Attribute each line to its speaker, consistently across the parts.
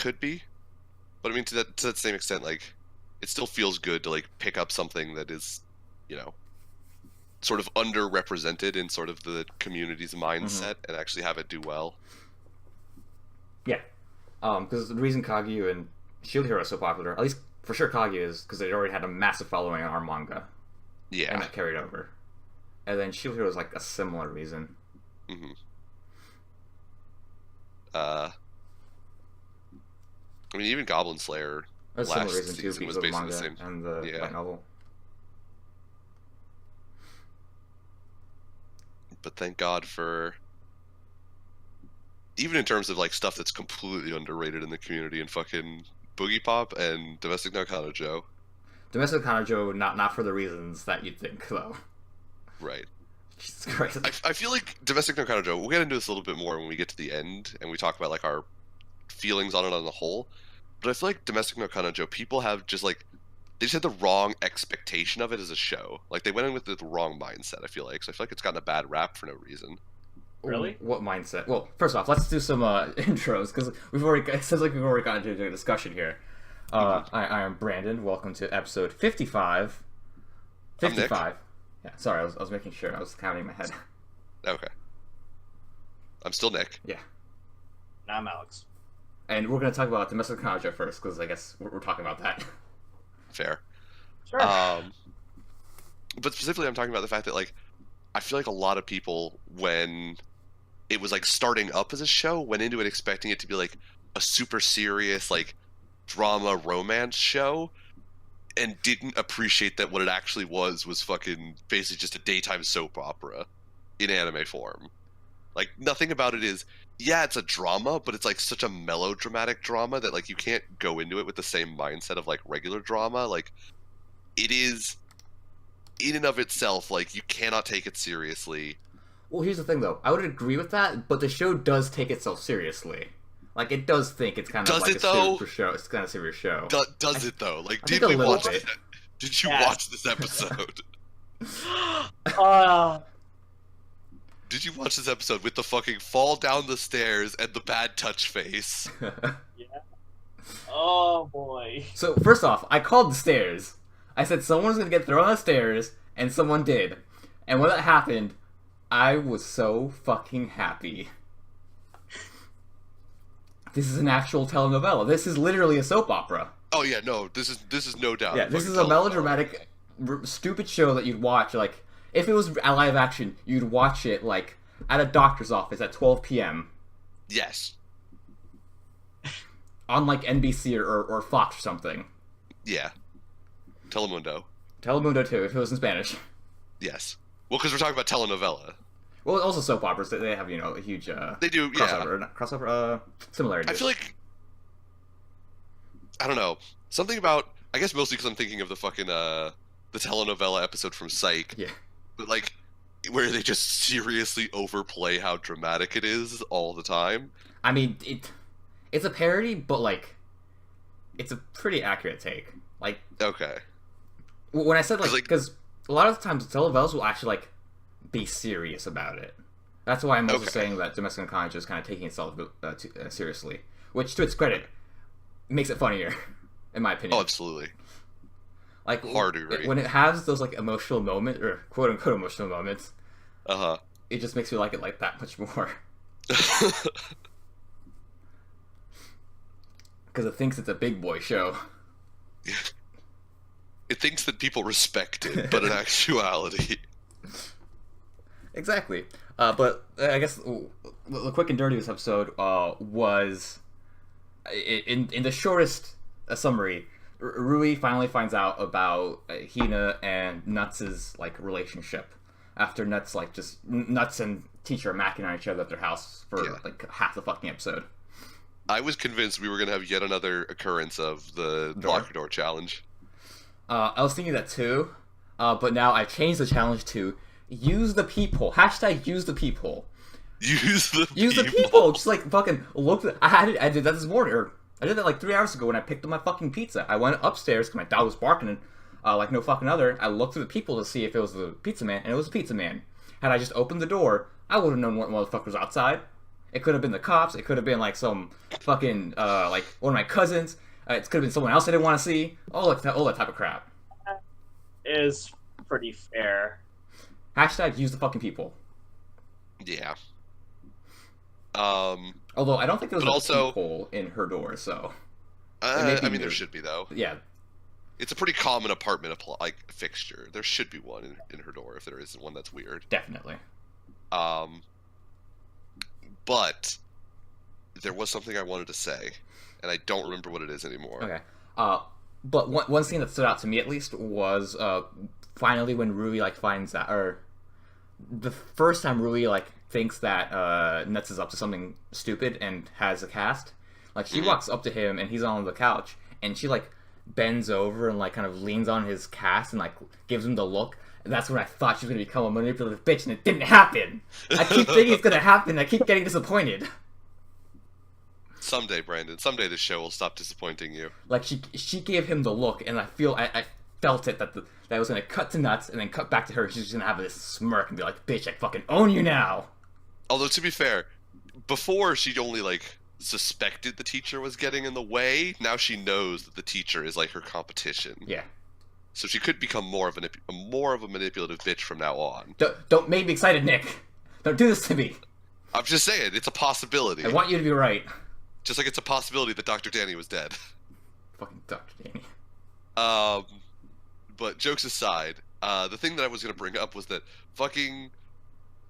Speaker 1: could be, but I mean to that same extent, like it still feels good to like pick up something that is, you know, sort of underrepresented in sort of the community's mindset and actually have it do well.
Speaker 2: Yeah. Because the reason Kaguya and Shield Hero are so popular, at least for sure Kaguya is because they already had a massive following in our manga.
Speaker 1: Yeah.
Speaker 2: And that carried over. And then Shield Hero is like a similar reason.
Speaker 1: Mm-hmm. I mean, even Goblin Slayer
Speaker 2: A similar
Speaker 1: last
Speaker 2: reason too,
Speaker 1: season
Speaker 2: because
Speaker 1: was
Speaker 2: of the
Speaker 1: basically
Speaker 2: manga
Speaker 1: the same.
Speaker 2: and the light novel.
Speaker 1: But thank God for, even in terms of like stuff that's completely underrated in the community and fucking Boogie Pop and Domestic no Kanojo.
Speaker 2: Domestic Kanojo, not for the reasons that you'd think, though.
Speaker 1: Right.
Speaker 2: Jesus Christ.
Speaker 1: I feel like Domestic no Kanojo, we'll get into this a little bit more when we get to the end and we talk about like our feelings on it on the whole. But I feel like Domestic no Kanojo, people have just like, they just had the wrong expectation of it as a show. Like they went in with the wrong mindset, I feel like. So I feel like it's gotten a bad rap for no reason.
Speaker 3: Really?
Speaker 2: What mindset? Well, first off, let's do some intros, because it seems like we've already gotten into a discussion here. I am Brandon. Welcome to episode 55. 55.
Speaker 1: I'm Nick.
Speaker 2: Yeah, sorry, I was making sure. I was counting in my head.
Speaker 1: Okay. I'm still Nick.
Speaker 2: Yeah.
Speaker 3: Now I'm Alex.
Speaker 2: And we're going to talk about Domestic Kanojo first, because I guess we're talking about that.
Speaker 1: Fair.
Speaker 3: Sure.
Speaker 1: But specifically, I'm talking about the fact that, like, I feel like a lot of people, when it was, like, starting up as a show, went into it expecting it to be, like, a super serious, like, drama romance show, and didn't appreciate that what it actually was fucking basically just a daytime soap opera in anime form. Like, nothing about it is, yeah, it's a drama, but it's like such a melodramatic drama that like you can't go into it with the same mindset of like regular drama. Like, it is in and of itself, like, you cannot take it seriously.
Speaker 2: Well, here's the thing, though. I would agree with that, but the show does take itself seriously. Like, it does think it's kind of
Speaker 1: Does
Speaker 2: like
Speaker 1: it,
Speaker 2: a
Speaker 1: though?
Speaker 2: serious show. It's kind of a serious show.
Speaker 1: Does it though? Like,
Speaker 2: I
Speaker 1: did
Speaker 2: think a
Speaker 1: we
Speaker 2: little
Speaker 1: watch
Speaker 2: bit.
Speaker 1: that? Did you
Speaker 3: Yes.
Speaker 1: watch this episode?
Speaker 3: uh,
Speaker 1: Did you watch this episode with the fucking fall down the stairs and the bad touch face?
Speaker 3: yeah. Oh boy.
Speaker 2: So, first off, I called the stairs. I said someone's gonna get thrown on the stairs, and someone did. And when that happened, I was so fucking happy. This is an actual telenovela. This is literally a soap opera.
Speaker 1: Oh yeah, no, this is no doubt.
Speaker 2: Yeah, this
Speaker 1: fucking
Speaker 2: is a
Speaker 1: telenovela.
Speaker 2: melodramatic, stupid show that you'd watch. Like, if it was a live action, you'd watch it, like, at a doctor's office at 12 p.m.
Speaker 1: Yes.
Speaker 2: on, like, NBC or Fox or something.
Speaker 1: Yeah. Telemundo.
Speaker 2: Telemundo, too, if it was in Spanish.
Speaker 1: Yes. Well, because we're talking about telenovela.
Speaker 2: Well, also soap operas, they have, a huge,
Speaker 1: They do,
Speaker 2: crossover,
Speaker 1: yeah.
Speaker 2: not crossover, similarities.
Speaker 1: I feel like, I don't know, something about, I guess mostly because I'm thinking of the fucking, the telenovela episode from Psych.
Speaker 2: Yeah.
Speaker 1: But, like, where they just seriously overplay how dramatic it is all the time.
Speaker 2: I mean, it's a parody, but, like, it's a pretty accurate take. Like,
Speaker 1: Okay.
Speaker 2: when I said, like,
Speaker 1: 'Cause, like-
Speaker 2: because a lot of the times telenovelas will actually, like, be serious about it. That's why I'm also
Speaker 1: Okay.
Speaker 2: saying that Domestic Kanojo is kind of taking itself seriously, which, to its credit, makes it funnier, in my opinion.
Speaker 1: Oh, absolutely.
Speaker 2: Like,
Speaker 1: hard to agree.
Speaker 2: when it has those, like, emotional moments, or quote-unquote emotional moments,
Speaker 1: Uh-huh.
Speaker 2: it just makes me like it, like, that much more. Because it thinks it's a big boy show.
Speaker 1: It thinks that people respect it, but in actuality...
Speaker 2: Exactly. But I guess the quick and dirty of this episode was, in the shortest summary, Rui finally finds out about Hina and Nuts' like relationship after Nuts and teacher are macking on each other at their house for like half the fucking episode.
Speaker 1: I was convinced we were going to have yet another occurrence of the Lock Your Door challenge.
Speaker 2: I was thinking that too, but now I've changed the challenge to use the peephole. Hashtag use the peephole.
Speaker 1: Use the
Speaker 2: Peephole. Just like fucking look. I did that this morning. Or I did that like 3 hours ago when I picked up my fucking pizza. I went upstairs because my dog was barking like no fucking other. I looked through the peephole to see if it was the pizza man, and it was the pizza man. Had I just opened the door, I would have known what motherfucker was outside. It could have been the cops. It could have been like some fucking like one of my cousins. It could have been someone else I didn't want to see. All that type of crap.
Speaker 3: Is pretty fair.
Speaker 2: Hashtag use the fucking people.
Speaker 1: Yeah.
Speaker 2: Although I don't think there's
Speaker 1: But
Speaker 2: a
Speaker 1: also-
Speaker 2: peephole in her door, so
Speaker 1: I
Speaker 2: maybe
Speaker 1: mean, there
Speaker 2: there-
Speaker 1: should be though.
Speaker 2: yeah,
Speaker 1: It's a pretty common apartment fixture. There should be one in her door if there isn't one that's weird.
Speaker 2: definitely.
Speaker 1: But there was something I wanted to say, and I don't remember what it is anymore.
Speaker 2: Okay. But one scene that stood out to me at least was finally when Rui like finds out, or the first time Rui like thinks that Nuts is up to something stupid and has a cast. Like she walks up to him and he's on the couch and she like bends over and like kind of leans on his cast and like gives him the look. And that's when I thought she was gonna become a manipulative bitch, and it didn't happen. I keep thinking it's gonna happen. I keep getting disappointed.
Speaker 1: Someday, Brandon. Someday this show will stop disappointing you.
Speaker 2: Like she gave him the look, and I felt it that that was gonna cut to Nuts and then cut back to her. She's just gonna have this smirk and be like, "Bitch, I fucking own you now."
Speaker 1: Although to be fair, before she only like suspected the teacher was getting in the way. Now she knows that the teacher is like her competition.
Speaker 2: Yeah.
Speaker 1: So she could become more of a manipulative bitch from now on.
Speaker 2: Don't make me excited, Nick. Don't do this to me.
Speaker 1: I'm just saying, it's a possibility.
Speaker 2: I want you to be right.
Speaker 1: Just like it's a possibility that Dr. Danny was dead.
Speaker 2: Fucking Dr. Danny.
Speaker 1: But jokes aside, the thing that I was going to bring up was that fucking...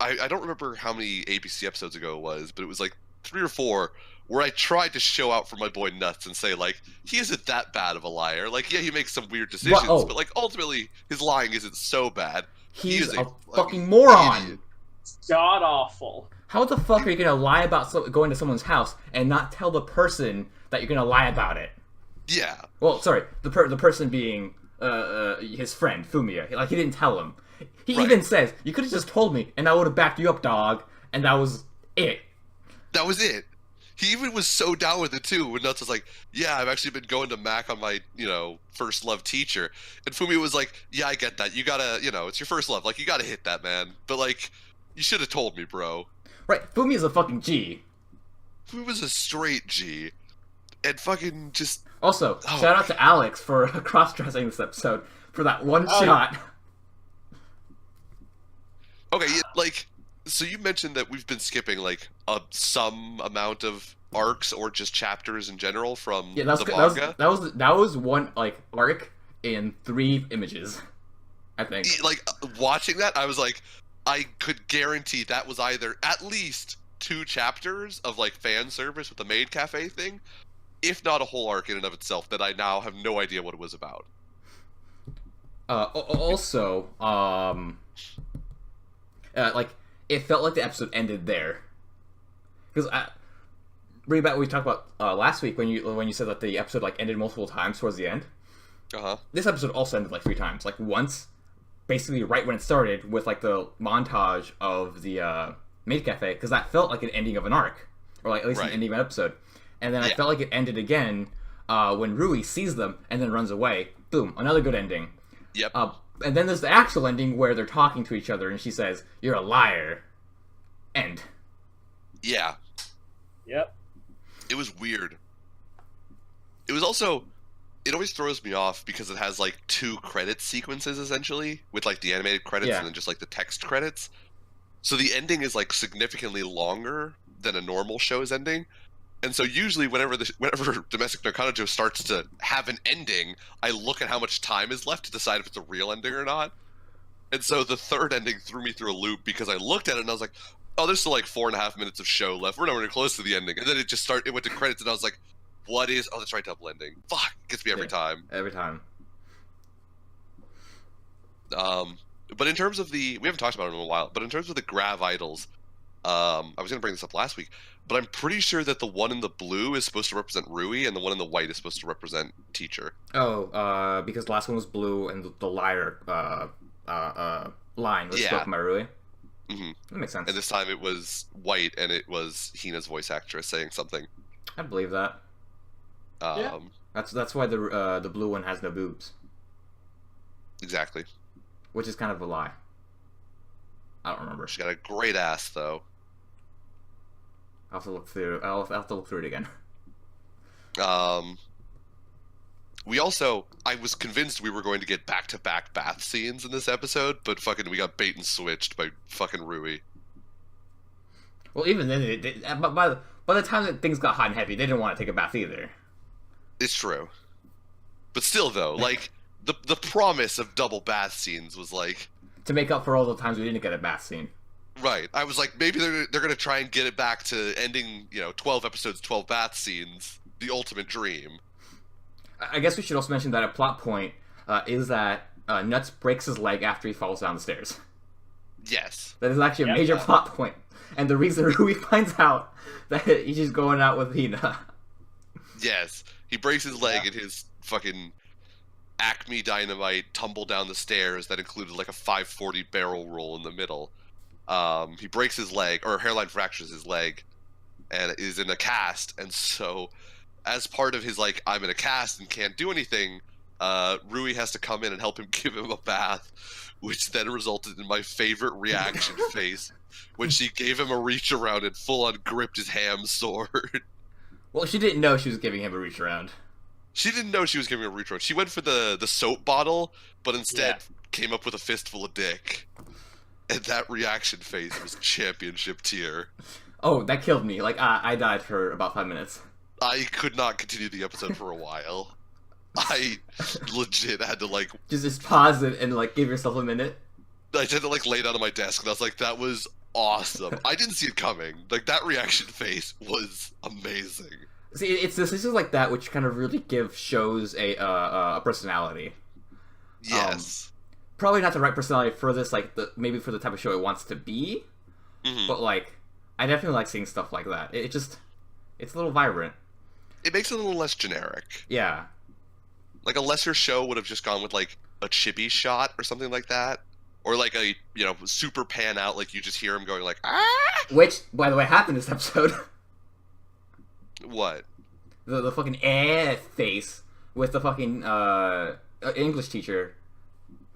Speaker 1: I don't remember how many ABC episodes ago it was, but it was like 3 or 4 where I tried to show out for my boy Nuts and say, like, he isn't that bad of a liar. Like, yeah, he makes some weird decisions, but, like, ultimately, his lying isn't so bad.
Speaker 2: He's
Speaker 1: He is
Speaker 2: a fucking moron.
Speaker 1: idiot.
Speaker 3: God awful.
Speaker 2: How the fuck are you gonna lie about going to someone's house and not tell the person that you're gonna lie about it?
Speaker 1: Yeah.
Speaker 2: Well, sorry, the person being his friend Fumia. Like he didn't tell him. He
Speaker 1: Right.
Speaker 2: even says, "You could have just told me, and I would have backed you up, dog." And that was it.
Speaker 1: That was it. He even was so down with it, too, when Nuts was like, yeah, I've actually been going to Mac on my, first love teacher. And Fumi was like, yeah, I get that. You gotta, it's your first love. Like, you gotta hit that, man. But, like, you should have told me, bro.
Speaker 2: Right, Fumi is a fucking G.
Speaker 1: Fumi was a straight G. And fucking just...
Speaker 2: Also,
Speaker 1: Oh.
Speaker 2: shout out to Alex for cross-dressing this episode for that one
Speaker 3: Oh.
Speaker 2: shot.
Speaker 1: Okay, like... So you mentioned that we've been skipping, like, some amount of arcs or just chapters in general from
Speaker 2: Yeah,
Speaker 1: the manga.
Speaker 2: that was one like arc in 3 images, I think.
Speaker 1: Like, watching that, I was like, I could guarantee that was either at least 2 chapters of, like, fan service with the maid cafe thing, if not a whole arc in and of itself that I now have no idea what it was about.
Speaker 2: Also, like it felt like the episode ended there because bring back what we talked about last week when you said that the episode like ended multiple times towards the end.
Speaker 1: Uh-huh.
Speaker 2: This episode also ended like 3 times. Like once, basically right when it started with like the montage of the maid cafe, because that felt like an ending of an arc, or like at least
Speaker 1: Right.
Speaker 2: an ending of an episode. And then I
Speaker 1: Yeah.
Speaker 2: felt like it ended again when Rui sees them and then runs away. Boom, another good ending.
Speaker 1: Yep.
Speaker 2: And then there's the actual ending where they're talking to each other and she says, "You're a liar." End.
Speaker 1: Yeah.
Speaker 3: Yep.
Speaker 1: It was weird. It was also... It always throws me off because it has, like, 2 credit sequences, essentially, with, like, the animated credits
Speaker 2: Yeah.
Speaker 1: and then just, like, the text credits. So the ending is, like, significantly longer than a normal show's ending. And so usually whenever Domestic Nakanojo starts to have an ending, I look at how much time is left to decide if it's a real ending or not. And so the third ending threw me through a loop because I looked at it and I was like, oh, there's still like 4.5 minutes of show left. We're nowhere close to the ending. And then it went to credits and I was like, what is... Oh, that's right, double ending. Fuck, it gets me every time.
Speaker 2: Every time.
Speaker 1: But in terms of we haven't talked about it in a while, but in terms of the Grav Idols, I was going to bring this up last week, but I'm pretty sure that the one in the blue is supposed to represent Rui, and the one in the white is supposed to represent Teacher.
Speaker 2: Oh, because the last one was blue and the liar line was
Speaker 1: Yeah.
Speaker 2: spoken by Rui.
Speaker 1: hmm
Speaker 2: That makes sense.
Speaker 1: And this time it was white, and it was Hina's voice actress saying something.
Speaker 2: I believe that.
Speaker 3: Yeah.
Speaker 2: That's why the blue one has no boobs,
Speaker 1: Exactly.
Speaker 2: which is kind of a lie. I don't remember.
Speaker 1: She got a great ass, though.
Speaker 2: I'll have to look through. I'll have to look through it again.
Speaker 1: Um, I was convinced we were going to get back-to-back bath scenes in this episode, but fucking we got bait and switched by fucking Rui.
Speaker 2: Well, even then, by the time that things got hot and heavy, they didn't want to take a bath either.
Speaker 1: It's true. But still, though, like, the promise of double bath scenes was like...
Speaker 2: To make up for all the times we didn't get a bath scene.
Speaker 1: Right. I was like, maybe they're going to try and get it back to ending, 12 episodes, 12 bath scenes, the ultimate dream.
Speaker 2: I guess we should also mention that a plot point is that Nuts breaks his leg after he falls down the stairs.
Speaker 1: Yes.
Speaker 2: That is actually a major plot point. And the reason Rui finds out that he's just going out with Hina.
Speaker 1: Yes. He breaks his leg in his fucking Acme Dynamite tumble down the stairs that included like a 540 barrel roll in the middle. He breaks his leg, or hairline fractures his leg, and is in a cast, and so as part of his like, I'm in a cast and can't do anything, Rui has to come in and help him give him a bath, which then resulted in my favorite reaction face when she gave him a reach around and full on gripped his ham sword.
Speaker 2: Well, she didn't know she was giving him a reach around.
Speaker 1: She didn't know she was giving him a reach around. She went for the soap bottle, but instead came up with a fistful of dick. And that reaction face was championship tier.
Speaker 2: Oh, that killed me. Like, I died for about 5 minutes.
Speaker 1: I could not continue the episode for a while. I legit had to like...
Speaker 2: Just pause it and like give yourself a minute.
Speaker 1: I had to like lay down on my desk and I was like, that was awesome. I didn't see it coming. Like, that reaction face was amazing.
Speaker 2: See, it's decisions like that which kind of really give shows a personality.
Speaker 1: Yes.
Speaker 2: Probably not the right personality for this, like, maybe for the type of show it wants to be.
Speaker 1: Mm-hmm.
Speaker 2: But, like, I definitely like seeing stuff like that. It's a little vibrant.
Speaker 1: It makes it a little less generic.
Speaker 2: Yeah.
Speaker 1: Like, a lesser show would have just gone with, like, a chibi shot or something like that. Or, like, a, super pan out, like, you just hear him going, like, ah!
Speaker 2: Which, by the way, happened this episode.
Speaker 1: What?
Speaker 2: The fucking face with the fucking, English teacher.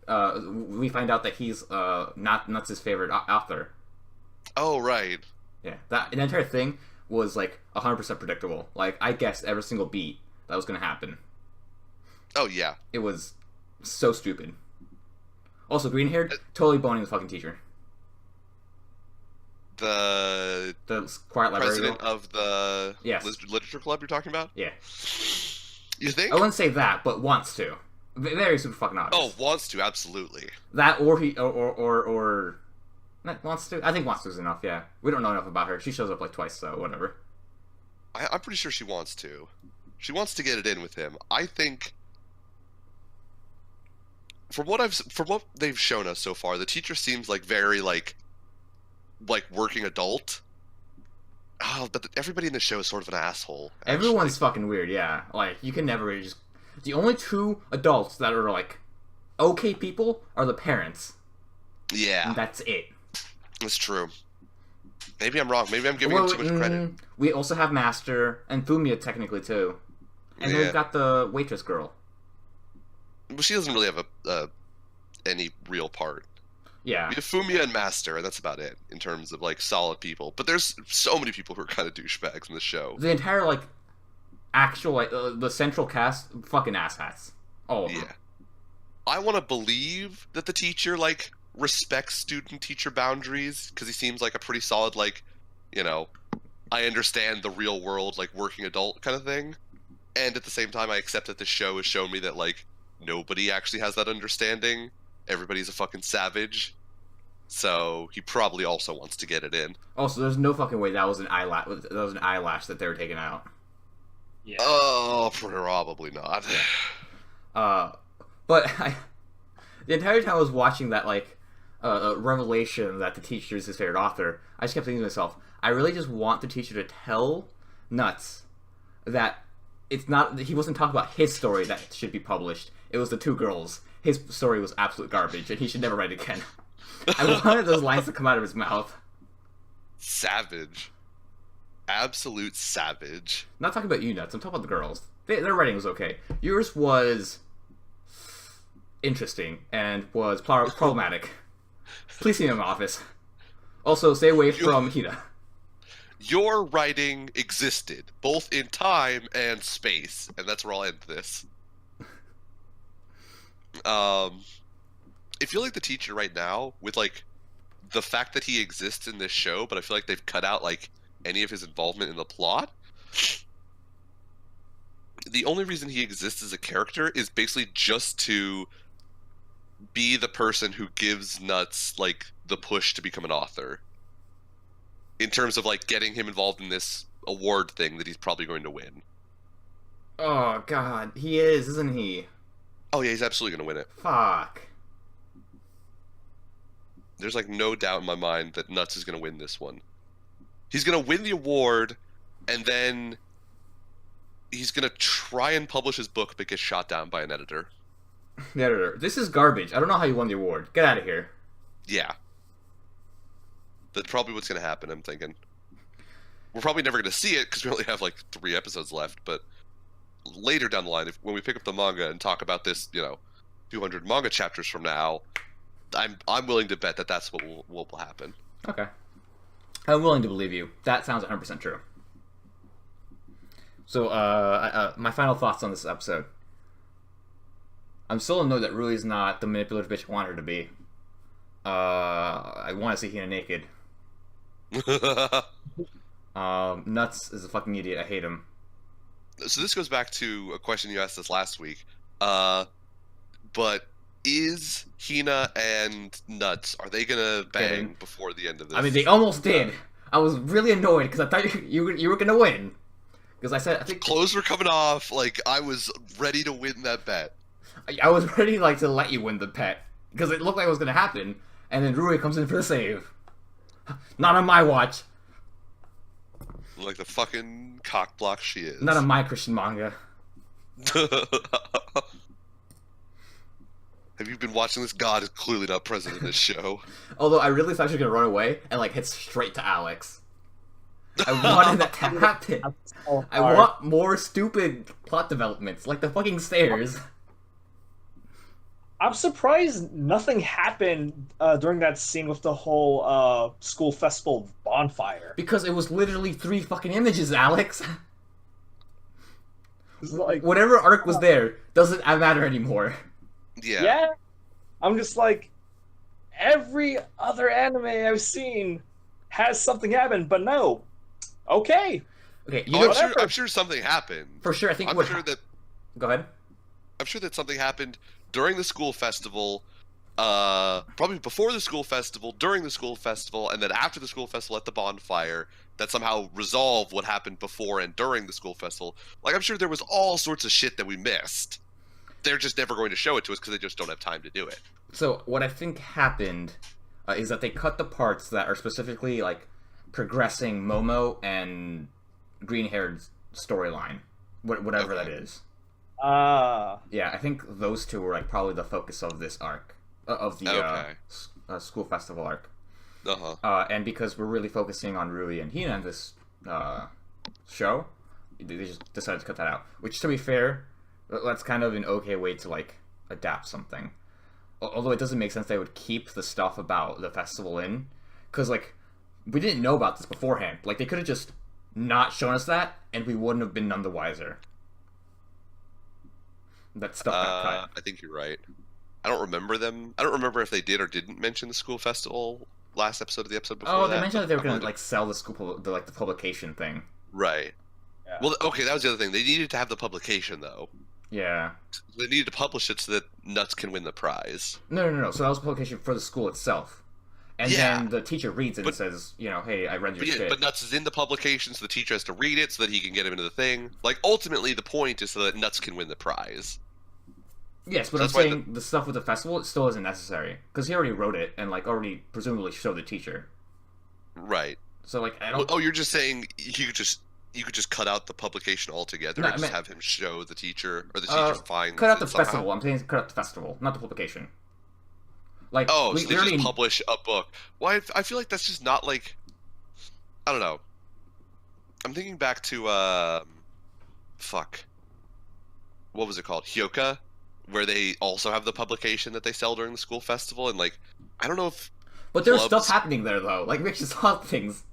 Speaker 2: We find out that he's, not Nuts' favorite author.
Speaker 1: Oh, right.
Speaker 2: Yeah. The entire thing was, like, 100% predictable. Like, I guessed every single beat that was gonna happen.
Speaker 1: Oh, yeah.
Speaker 2: It was so stupid. Also, green-haired, totally boning the fucking teacher.
Speaker 1: The
Speaker 2: Quiet Library
Speaker 1: president of the literature club you're talking about?
Speaker 2: Yeah.
Speaker 1: You think?
Speaker 2: I wouldn't say that, but wants to. Very super fucking obvious.
Speaker 1: Oh, wants to, absolutely.
Speaker 2: That, or he, or not wants to? I think wants to is enough, yeah. We don't know enough about her. She shows up like twice, so whatever.
Speaker 1: I'm pretty sure she wants to. She wants to get it in with him. I think... From what they've shown us so far, the teacher seems like very like working adult. Oh, but everybody in the show is sort of an asshole. Actually.
Speaker 2: Everyone's fucking weird, yeah. Like, you can never really just... The only two adults that are, like, okay people are the parents.
Speaker 1: Yeah.
Speaker 2: And that's it.
Speaker 1: That's true. Maybe I'm wrong. Maybe I'm giving him too much credit.
Speaker 2: We also have Master, and Fumia technically, too. And then we've got the waitress girl.
Speaker 1: But she doesn't really have any real part.
Speaker 2: Yeah.
Speaker 1: We have Fumia and Master, and that's about it in terms of like solid people. But there's so many people who are kind of douchebags in the show.
Speaker 2: The entire like actual like the central cast fucking asshats. All of them.
Speaker 1: I want to believe that the teacher like respects student-teacher boundaries because he seems like a pretty solid like, I understand the real world like working adult kind of thing. And at the same time, I accept that this show has shown me that like nobody actually has that understanding. Everybody's a fucking savage. So he probably also wants to get it in.
Speaker 2: Also, there's no fucking way that was an eyelash. That was an eyelash that they were taking out.
Speaker 3: Yeah.
Speaker 1: Oh, probably not.
Speaker 2: But the entire time I was watching that like revelation that the teacher is his favorite author, I just kept thinking to myself, I really just want the teacher to tell Nuts that it's not. He wasn't talking about his story that should be published. It was the two girls. His story was absolute garbage, and he should never write again. I wanted those lines to come out of his mouth.
Speaker 1: Savage. Absolute savage.
Speaker 2: I'm not talking about you, Nuts. I'm talking about the girls. Their writing was okay. Yours was interesting and was problematic. Please see him in my office. Also, stay away from Hina.
Speaker 1: your writing existed, both in time and space. And that's where I'll end this. I feel like the teacher right now, with like the fact that he exists in this show, but I feel like they've cut out like any of his involvement in the plot. The only reason he exists as a character is basically just to be the person who gives Nuts like the push to become an author. In terms of like getting him involved in this award thing that he's probably going to win.
Speaker 2: Oh god, he is, isn't he?
Speaker 1: Oh yeah, he's absolutely going to win it.
Speaker 2: Fuck.
Speaker 1: There's like no doubt in my mind that Nuts is going to win this one. He's going to win the award, and then he's going to try and publish his book but get shot down by an editor.
Speaker 2: The editor, this is garbage. I don't know how you won the award. Get out of here.
Speaker 1: Yeah. That's probably what's going to happen, I'm thinking. We're probably never going to see it because we only have like 3 episodes left, but later down the line, when we pick up the manga and talk about this, 200 manga chapters from now, I'm willing to bet that that's what will happen.
Speaker 2: Okay. I'm willing to believe you. That sounds 100% true. So, my final thoughts on this episode. I'm still annoyed that Rui's not the manipulative bitch I want her to be. I want to see Hina naked. Nuts is a fucking idiot. I hate him.
Speaker 1: So this goes back to a question you asked us last week. But is Hina and Nuts, are they gonna bang before the end of this?
Speaker 2: I mean, they almost did. I was really annoyed because I thought you were gonna win. Because I think
Speaker 1: clothes were coming off. Like I was ready to win that bet.
Speaker 2: I was ready to let you win the bet because it looked like it was gonna happen, and then Rui comes in for the save. Not on my watch.
Speaker 1: Like the fucking cock block she is.
Speaker 2: Not on my Christian manga.
Speaker 1: Have you been watching this? God is clearly not present in this show.
Speaker 2: Although I really thought she was gonna run away and hit straight to Alex. I wanted that to happen. I want more stupid plot developments, like the fucking stairs.
Speaker 3: I'm surprised nothing happened during that scene with the whole school festival bonfire.
Speaker 2: Because it was literally 3 fucking images, Alex.
Speaker 3: Like,
Speaker 2: whatever arc was there doesn't matter anymore.
Speaker 1: Yeah.
Speaker 3: I'm just like, every other anime I've seen has something happen, but no. Okay.
Speaker 2: Okay,
Speaker 1: I'm sure something happened.
Speaker 2: For sure, I think
Speaker 1: I'm sure that.
Speaker 2: Go ahead.
Speaker 1: I'm sure that something happened during the school festival, probably before the school festival, during the school festival, and then after the school festival at the bonfire that somehow resolved what happened before and during the school festival. Like, I'm sure there was all sorts of shit that we missed. They're just never going to show it to us because they just don't have time to do it.
Speaker 2: So what I think happened is that they cut the parts that are specifically progressing Momo and Green-Haired's storyline, whatever that is. Yeah, I think those two were like probably the focus of this arc, of the school festival arc. And because we're really focusing on Rui and Hina in this show, they just decided to cut that out. Which, to be fair, that's kind of an okay way to like adapt something. Although it doesn't make sense they would keep the stuff about the festival in, because like we didn't know about this beforehand. Like they could have just not shown us that, and we wouldn't have been none the wiser. That stuff got cut.
Speaker 1: I think you're right. I don't remember them. I don't remember if they did or didn't mention the school festival last episode of the episode before.
Speaker 2: Oh, they mentioned that they were going to like sell the school, the publication thing.
Speaker 1: Right.
Speaker 3: Yeah.
Speaker 1: Well, okay, that was the other thing. They needed to have the publication though.
Speaker 2: Yeah.
Speaker 1: They needed to publish it so that Nuts can win the prize.
Speaker 2: No. So that was a publication for the school itself. And then the teacher reads it and says, hey, I read your shit.
Speaker 1: But Nuts is in the publication, so the teacher has to read it so that he can get him into the thing. Like, ultimately, the point is so that Nuts can win the prize.
Speaker 2: Yes, but I'm saying the stuff with the festival, it still isn't necessary. Because he already wrote it and, already presumably showed the teacher.
Speaker 1: Right.
Speaker 2: So, I don't...
Speaker 1: Oh, you're just saying you could just cut out the publication altogether and just have him show the teacher, or the teacher finds
Speaker 2: cut out the
Speaker 1: somehow?
Speaker 2: festival. I'm saying cut out the festival, not the publication.
Speaker 1: So they just publish a book. Well, I feel like that's just not I don't know. I'm thinking back to what was it called? Hyoka, where they also have the publication that they sell during the school festival, and I don't know if.
Speaker 2: But there's stuff happening there though. We actually saw things.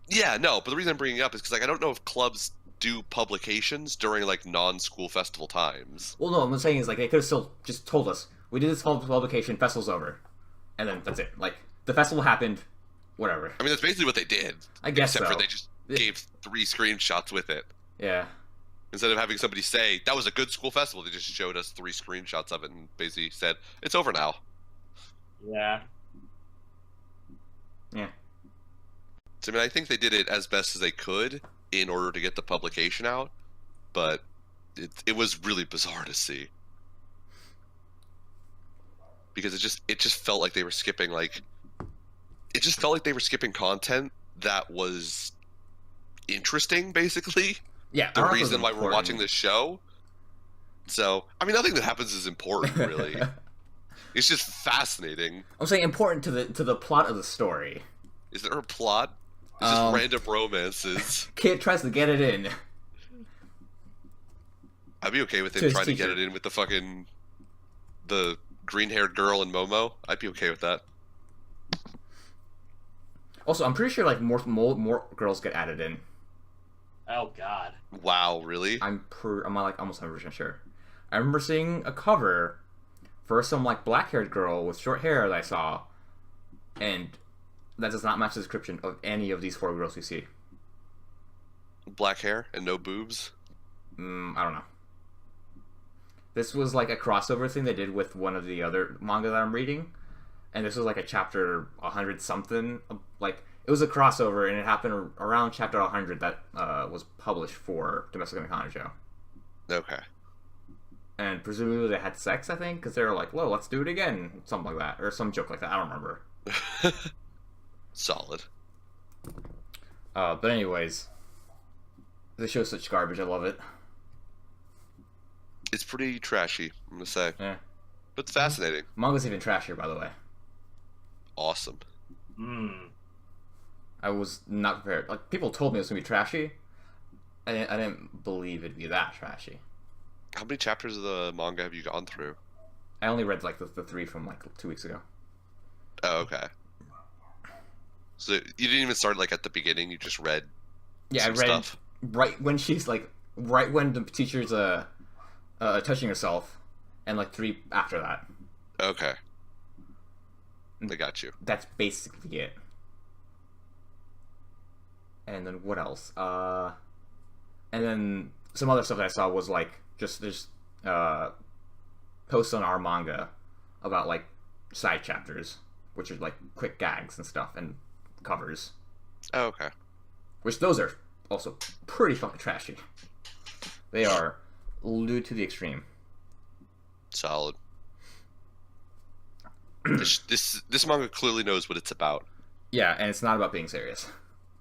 Speaker 1: Yeah, no, but the reason I'm bringing it up is because like I don't know if clubs do publications during like non-school festival times.
Speaker 2: Well, no, what I'm saying is like they could have still just told us we did this publication, festival's over, and then that's it. Like the festival happened, whatever.
Speaker 1: I mean, that's basically what they did.
Speaker 2: I guess
Speaker 1: Except
Speaker 2: so.
Speaker 1: for they just gave 3 screenshots with it.
Speaker 2: Yeah.
Speaker 1: Instead of having somebody say, that was a good school festival, they just showed us 3 screenshots of it and basically said, it's over now.
Speaker 3: Yeah.
Speaker 2: Yeah.
Speaker 1: So, I mean, I think they did it as best as they could in order to get the publication out, but it was really bizarre to see. Because it just felt like they were skipping, like... It just felt like they were skipping content that was interesting, basically.
Speaker 2: Yeah.
Speaker 1: The reason why we're watching this show. So, I mean, nothing that happens is important, really. It's just fascinating.
Speaker 2: I'm saying important to the plot of the story.
Speaker 1: Is there a plot? It's just random romances.
Speaker 2: Kid tries to get it in.
Speaker 1: I'd be okay with
Speaker 2: To
Speaker 1: him
Speaker 2: his
Speaker 1: trying to
Speaker 2: teacher.
Speaker 1: get it in with the green-haired girl and Momo. I'd be okay with that.
Speaker 2: Also, I'm pretty sure like more girls get added in.
Speaker 3: Oh God.
Speaker 1: Wow, really?
Speaker 2: I'm like almost 100% sure. I remember seeing a cover for some like black-haired girl with short hair that I saw, and that does not match the description of any of these 4 girls we see.
Speaker 1: Black hair and no boobs?
Speaker 2: I don't know. This was like a crossover thing they did with one of the other manga that I'm reading, and this was like a chapter 100 something. Like it was a crossover, and it happened around chapter 100 that was published for Domestic and Kanajo.
Speaker 1: Okay.
Speaker 2: And presumably they had sex, I think, because they were like, "Whoa, let's do it again," something like that, or some joke like that. I don't remember.
Speaker 1: Solid.
Speaker 2: But anyways, this show's such garbage. I love it.
Speaker 1: It's pretty trashy, I'm gonna say.
Speaker 2: Yeah.
Speaker 1: But it's fascinating.
Speaker 2: Manga's even trashier, by the way.
Speaker 1: Awesome.
Speaker 2: I was not prepared. Like people told me it was gonna be trashy. I didn't believe it'd be that trashy.
Speaker 1: How many chapters of the manga have you gone through?
Speaker 2: I only read like the 3 from like 2 weeks ago.
Speaker 1: Oh, okay. So you didn't even start like at the beginning, you just read
Speaker 2: Yeah, I
Speaker 1: some
Speaker 2: read
Speaker 1: stuff?
Speaker 2: right when she's like right when the teacher's touching herself, and like 3 after that.
Speaker 1: Okay. I got you.
Speaker 2: That's basically it. And then what else? And then some other stuff that I saw was like just there's posts on our manga about like side chapters, which are like quick gags and stuff and covers.
Speaker 1: Oh, okay.
Speaker 2: Which those are also pretty fucking trashy. They are lewd to the extreme.
Speaker 1: Solid. This manga clearly knows what it's about.
Speaker 2: Yeah, and it's not about being serious.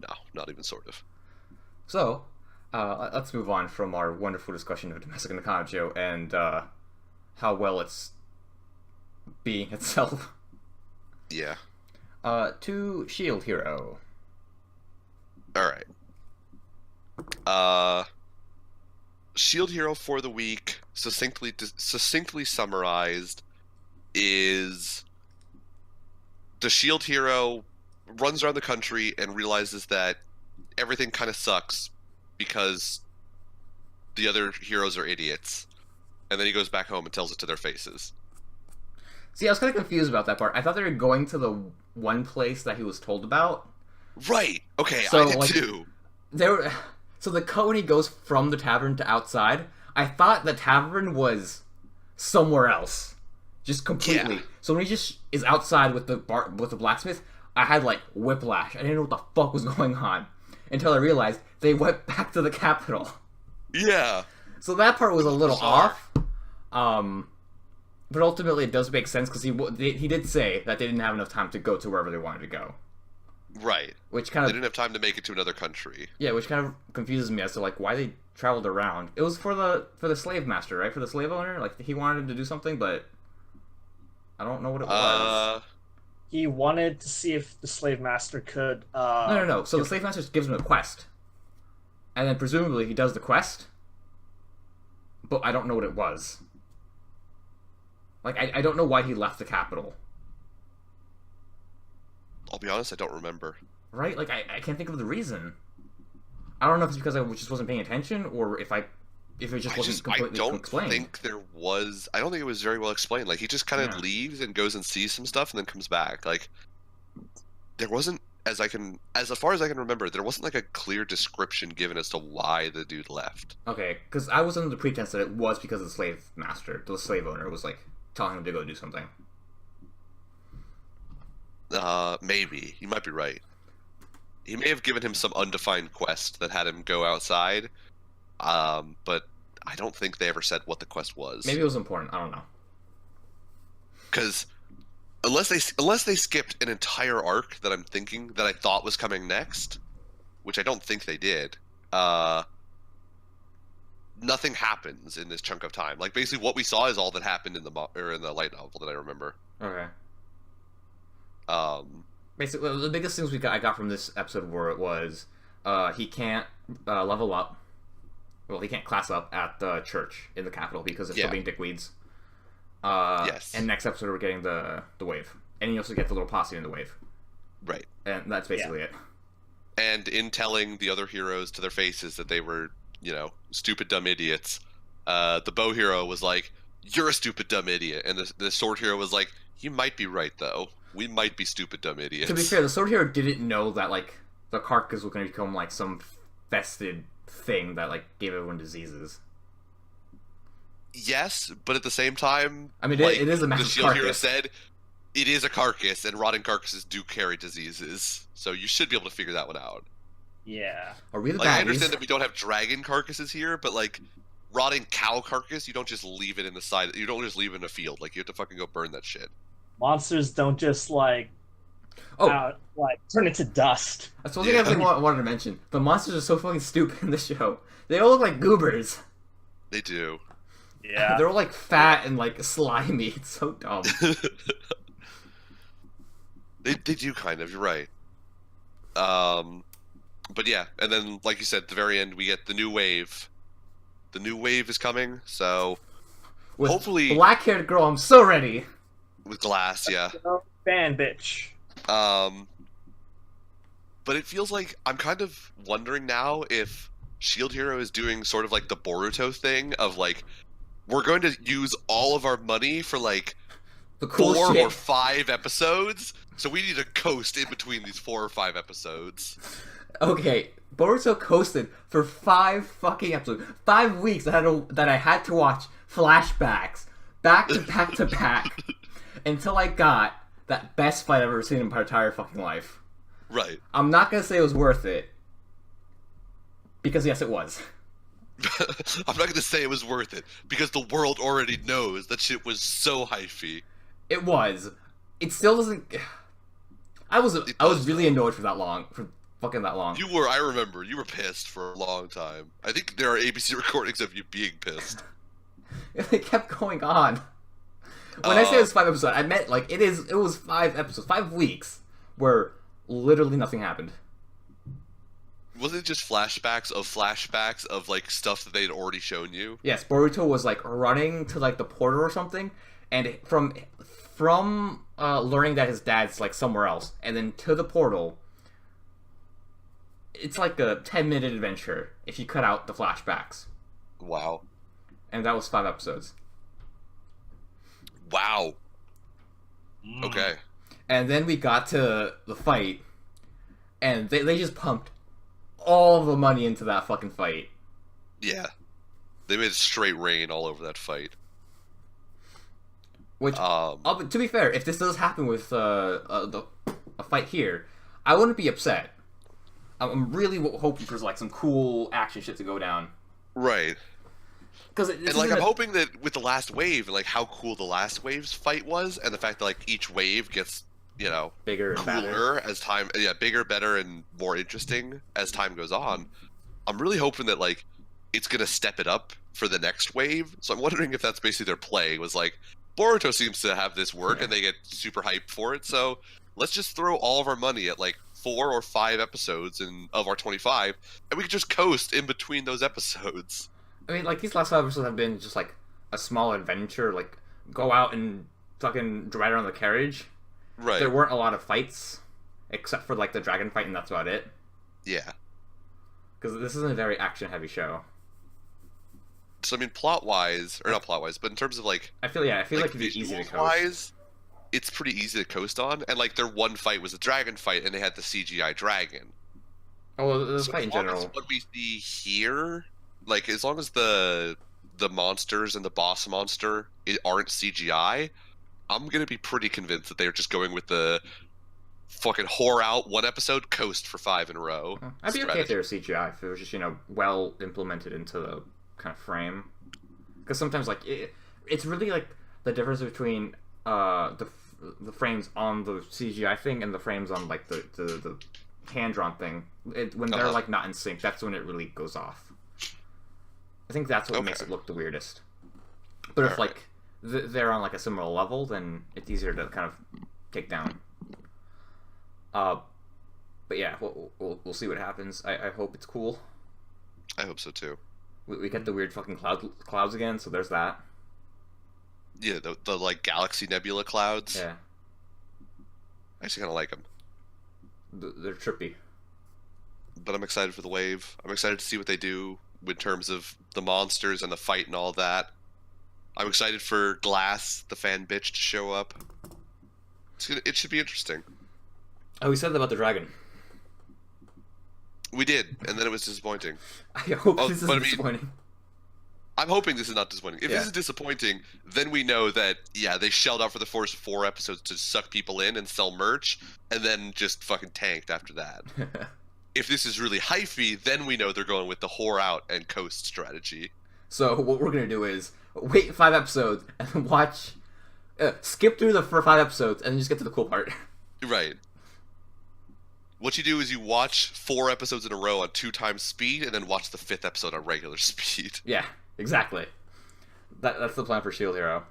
Speaker 1: No, not even sort of.
Speaker 2: So, let's move on from our wonderful discussion of Domestic and Kanajo and how well it's being itself.
Speaker 1: Yeah.
Speaker 2: To Shield Hero.
Speaker 1: Alright. Shield Hero for the week, succinctly summarized, is the Shield Hero runs around the country and realizes that everything kind of sucks because the other heroes are idiots. And then he goes back home and tells it to their faces.
Speaker 2: See, I was kind of confused about that part. I thought they were going to the one place that he was told about.
Speaker 1: Right. Okay,
Speaker 2: So,
Speaker 1: I did
Speaker 2: like,
Speaker 1: too.
Speaker 2: So the cut when he goes from the tavern to outside, I thought the tavern was somewhere else, just completely.
Speaker 1: Yeah.
Speaker 2: So when he just is outside with the blacksmith, I had like whiplash. I didn't know what the fuck was going on until I realized they went back to the capital.
Speaker 1: Yeah.
Speaker 2: So that part was a little
Speaker 1: Bizarre.
Speaker 2: off. But ultimately it does make sense because he did say that they didn't have enough time to go to wherever they wanted to go.
Speaker 1: Right.
Speaker 2: Which kind
Speaker 1: They
Speaker 2: of
Speaker 1: didn't have time to make it to another country.
Speaker 2: which kind of confuses me as to like why they traveled around. It was for the slave master, right? For the slave owner, like he wanted him to do something, but I don't know what it was.
Speaker 3: He wanted to see if the slave master could.
Speaker 2: No. So the slave master gives him a quest, and then presumably he does the quest, but I don't know what it was. Like I don't know why he left the capital.
Speaker 1: I'll be honest, I don't remember.
Speaker 2: right? Like, I can't think of the reason. I don't know if it's because I just wasn't paying attention, or if it just wasn't completely explained.
Speaker 1: I don't think it was very well explained. Like, he just kind of
Speaker 2: Yeah.
Speaker 1: leaves and goes and sees some stuff and then comes back. Like, there wasn't, as far as I can remember, there wasn't like a clear description given as to why the dude left.
Speaker 2: Okay, because I was under the pretense that it was because the slave master, the slave owner, was like telling him to go do something.
Speaker 1: Maybe. You might be right. He may have given him some undefined quest that had him go outside, but I don't think they ever said what the quest was.
Speaker 2: Maybe it was important. I don't know.
Speaker 1: Because unless they skipped an entire arc that I'm thinking that I thought was coming next, which I don't think they did, nothing happens in this chunk of time. Like, basically what we saw is all that happened in the light novel that I remember.
Speaker 2: Okay. Basically, the biggest things I got from this episode was he can't level up. Well, he can't class up at the church in the capital because they're still being dickweeds.
Speaker 1: Yes.
Speaker 2: And next episode we're getting the wave, and you also get the little posse in the wave.
Speaker 1: Right.
Speaker 2: And that's basically it.
Speaker 1: And in telling the other heroes to their faces that they were, stupid dumb idiots, the bow hero was like, "You're a stupid dumb idiot," and the sword hero was like, "You might be right though. We might be stupid dumb idiots."
Speaker 2: To be fair, the sword hero didn't know that like the carcass was going to become like some fested thing that like gave everyone diseases.
Speaker 1: Yes, but at the same time,
Speaker 2: I mean, it is a massive
Speaker 1: the shield hero
Speaker 2: carcass.
Speaker 1: said, it is a carcass, and rotting carcasses do carry diseases, so you should be able to figure that one out.
Speaker 3: Yeah.
Speaker 2: Are we the
Speaker 1: Like, I
Speaker 2: baddies?
Speaker 1: understand that we don't have dragon carcasses here, but like rotting cow carcass, you don't just leave it in the side. You don't just leave it in a field. Like, you have to fucking go burn that shit.
Speaker 3: Monsters don't just like turn into dust.
Speaker 2: That's one thing I wanted to mention. The monsters are so fucking stupid in the show. They all look like goobers.
Speaker 1: They do.
Speaker 3: Yeah.
Speaker 2: They're all like fat and like slimy. It's so dumb.
Speaker 1: They do kind of. You're right. But yeah, and then like you said, at the very end we get the new wave. The new wave is coming, so
Speaker 2: With
Speaker 1: hopefully
Speaker 2: black-haired girl, I'm so ready.
Speaker 1: with glass, yeah.
Speaker 3: Fan bitch.
Speaker 1: But it feels like I'm kind of wondering now if Shield Hero is doing sort of like the Boruto thing of like, we're going to use all of our money for like
Speaker 2: The cool
Speaker 1: 4
Speaker 2: shit.
Speaker 1: or 5 episodes, so we need to coast in between these 4 or 5 episodes.
Speaker 2: Okay, Boruto coasted for 5 fucking episodes. 5 weeks that I had to watch flashbacks back to back to back until I got that best fight I've ever seen in my entire fucking life.
Speaker 1: Right.
Speaker 2: I'm not gonna say it was worth it, because yes, it was.
Speaker 1: I'm not going to say it was worth it, because the world already knows that shit was so hyphy.
Speaker 2: It was. It still doesn't. I was really annoyed for fucking that long.
Speaker 1: I remember, you were pissed for a long time. I think there are ABC recordings of you being pissed.
Speaker 2: It kept going on. When I say it was 5 episodes, I meant like it was 5 episodes, 5 weeks where literally nothing happened.
Speaker 1: Wasn't it just flashbacks of like stuff that they'd already shown you?
Speaker 2: Yes, Boruto was like running to like the portal or something, and from learning that his dad's like somewhere else, and then to the portal. It's like a 10-minute adventure if you cut out the flashbacks,
Speaker 1: Wow.
Speaker 2: and that was 5 episodes.
Speaker 1: Wow. Okay.
Speaker 2: And then we got to the fight, and they just pumped all the money into that fucking fight.
Speaker 1: Yeah. They made it straight rain all over that fight.
Speaker 2: Which, to be fair, if this does happen with a fight here, I wouldn't be upset. I'm really hoping for like some cool action shit to go down.
Speaker 1: Right.
Speaker 2: Because
Speaker 1: I'm hoping that with the last wave, like how cool the last wave's fight was, and the fact that like each wave gets,
Speaker 2: bigger and better
Speaker 1: cooler as time, bigger, better, and more interesting as time goes on. I'm really hoping that like it's gonna step it up for the next wave. So I'm wondering if that's basically their play was like, Boruto seems to have this work, and they get super hyped for it. So let's just throw all of our money at like 4 or 5 episodes of our 25, and we can just coast in between those episodes.
Speaker 2: I mean, like, these last 5 episodes have been just like a small adventure, like go out and fucking ride around the carriage.
Speaker 1: Right.
Speaker 2: There weren't a lot of fights, except for like the dragon fight, and that's about it.
Speaker 1: Yeah.
Speaker 2: Because this isn't a very action-heavy show.
Speaker 1: So I mean, plot-wise, or not plot-wise, but in terms of like
Speaker 2: I feel like it'd be easy to coast.
Speaker 1: visuals-wise, it's pretty easy to coast on. And like their one fight was a dragon fight, and they had the CGI dragon.
Speaker 2: Oh, well, the
Speaker 1: So
Speaker 2: fight in
Speaker 1: as long as
Speaker 2: general.
Speaker 1: what we see here, like as long as the monsters and the boss monster aren't CGI, I'm gonna be pretty convinced that they're just going with the fucking whore out one episode, coast for 5 in a row.
Speaker 2: I'd be okay if
Speaker 1: strategy.
Speaker 2: they were CGI, if it was just, well implemented into the kind of frame. Because sometimes, like, it's really, like, the difference between the frames on the CGI thing and the frames on, like, the hand-drawn thing. When they're, like, not in sync, that's when it really goes off. I think that's what makes it look the weirdest. But if, like, they're on, like, a similar level, then it's easier to kind of take down. But yeah, we'll see what happens. I hope it's cool.
Speaker 1: I hope so too.
Speaker 2: We get the weird fucking clouds again, so there's that.
Speaker 1: Yeah, the like galaxy nebula clouds.
Speaker 2: Yeah,
Speaker 1: I actually kind of like them.
Speaker 2: they're trippy.
Speaker 1: But I'm excited for the wave. I'm excited to see what they do in terms of the monsters and the fight and all that. I'm excited for Glass, the fan bitch, to show up. It should be interesting.
Speaker 2: Oh, we said that about the dragon.
Speaker 1: We did, and then it was disappointing.
Speaker 2: I hope this
Speaker 1: but I
Speaker 2: isn't
Speaker 1: mean,
Speaker 2: disappointing.
Speaker 1: I'm hoping this is not disappointing. If
Speaker 2: Yeah.
Speaker 1: this is disappointing, then we know that, yeah, they shelled out for the first 4 episodes to suck people in and sell merch, and then just fucking tanked after that. If this is really hyphy, then we know they're going with the whore out and coast strategy.
Speaker 2: So what we're gonna do is wait 5 episodes and then watch, skip through the first 5 episodes and then just get to the cool part.
Speaker 1: Right. What you do is you watch 4 episodes in a row on 2 times speed, and then watch the 5th episode on regular speed.
Speaker 2: Yeah, exactly. That's the plan for Shield Hero.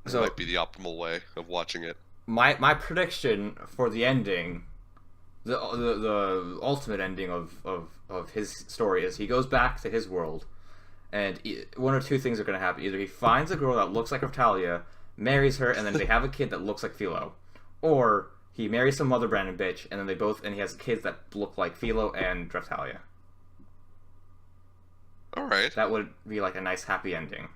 Speaker 1: That might be the optimal way of watching it.
Speaker 2: My prediction for the ending, the ultimate ending of his story is he goes back to his world, and one or two things are going to happen. Either he finds a girl that looks like Raftalia, marries her, and then they have a kid that looks like Philo, or he marries some other Brandon bitch, and then he has kids that look like Philo and Draftalia.
Speaker 1: Alright.
Speaker 2: That would be like a nice happy ending.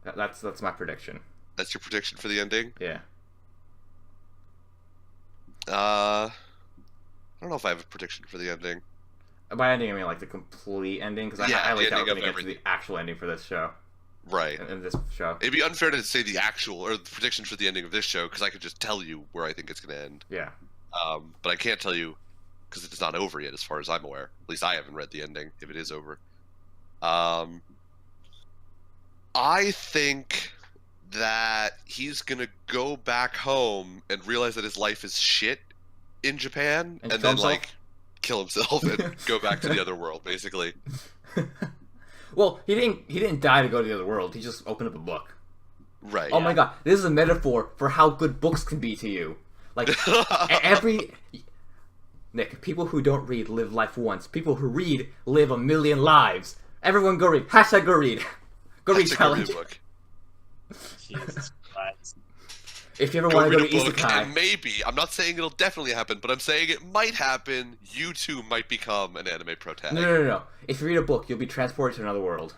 Speaker 2: That's my prediction.
Speaker 1: That's your prediction for the ending?
Speaker 2: Yeah.
Speaker 1: I don't know if I have a prediction for the ending.
Speaker 2: By ending, I mean like the complete ending, because
Speaker 1: Yeah,
Speaker 2: I
Speaker 1: the
Speaker 2: like how
Speaker 1: ending
Speaker 2: we're
Speaker 1: of
Speaker 2: gonna get to
Speaker 1: everything.
Speaker 2: the actual ending for this show.
Speaker 1: Right.
Speaker 2: In this show.
Speaker 1: It'd be unfair to say the actual, or the prediction for the ending of this show, because I could just tell you where I think it's going to end.
Speaker 2: Yeah.
Speaker 1: But I can't tell you, because it's not over yet, as far as I'm aware. At least I haven't read the ending, if it is over. I think that he's going to go back home and realize that his life is shit in Japan,
Speaker 2: And
Speaker 1: and
Speaker 2: kill
Speaker 1: then,
Speaker 2: himself?
Speaker 1: like, kill himself and go back to the other world, basically.
Speaker 2: Well, he didn't die to go to the other world. He just opened up a book.
Speaker 1: Right.
Speaker 2: Oh my god, this is a metaphor for how good books can be to you. Like every Nick, people who don't read live life once. People who read live a million lives. Everyone go read. Hashtag go read. Go read
Speaker 1: That's a
Speaker 2: challenge.
Speaker 1: good book.
Speaker 3: Jesus Christ.
Speaker 2: If you ever
Speaker 1: Go
Speaker 2: want to
Speaker 1: read
Speaker 2: go
Speaker 1: a
Speaker 2: to
Speaker 1: book,
Speaker 2: Isekai,
Speaker 1: and maybe, I'm not saying it'll definitely happen, but I'm saying it might happen. You too might become an anime protagonist.
Speaker 2: no. If you read a book, you'll be transported to another world.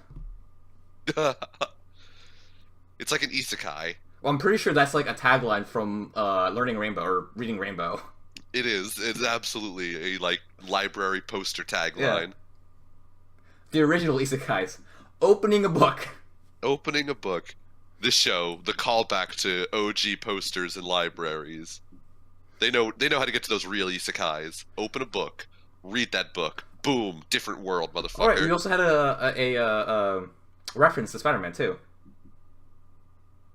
Speaker 1: It's like an isekai.
Speaker 2: Well, I'm pretty sure that's like a tagline from Learning Rainbow or Reading Rainbow.
Speaker 1: It is. It's absolutely a like library poster tagline.
Speaker 2: The original isekais. Opening a book.
Speaker 1: Opening a book. This show, the callback to OG posters in libraries. They know how to get to those real isekais. Open a book, read that book. Boom, different world, motherfucker.
Speaker 2: Alright, we also had a reference to Spider-Man too.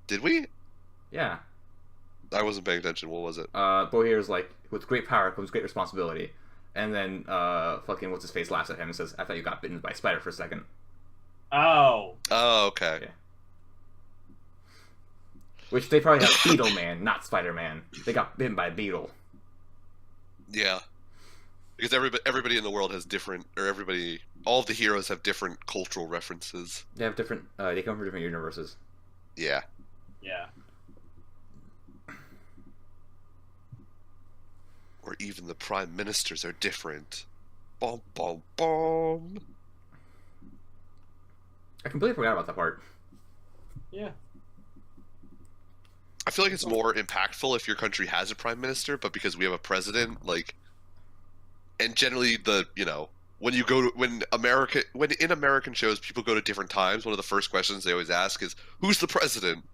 Speaker 1: Did we?
Speaker 2: Yeah.
Speaker 1: I wasn't paying attention. What was it?
Speaker 2: Bohir's like, with great power comes great responsibility. And then, fucking what's-his-face laughs at him and says, I thought you got bitten by a spider for a second.
Speaker 3: Oh.
Speaker 1: Oh, okay.
Speaker 2: Yeah. Which they probably have Beetle Man, not Spider-Man. They got bitten by a beetle.
Speaker 1: Yeah. Because everybody in the world has different, or all of the heroes have different cultural references.
Speaker 2: They have different, they come from different universes.
Speaker 1: Yeah.
Speaker 3: Yeah.
Speaker 1: Or even the prime ministers are different. Boom, boom, boom.
Speaker 2: I completely forgot about that part.
Speaker 3: Yeah.
Speaker 1: I feel like it's more impactful if your country has a prime minister, but because we have a president, like, and generally when in American shows people go to different times, one of the first questions they always ask is, "Who's the president?"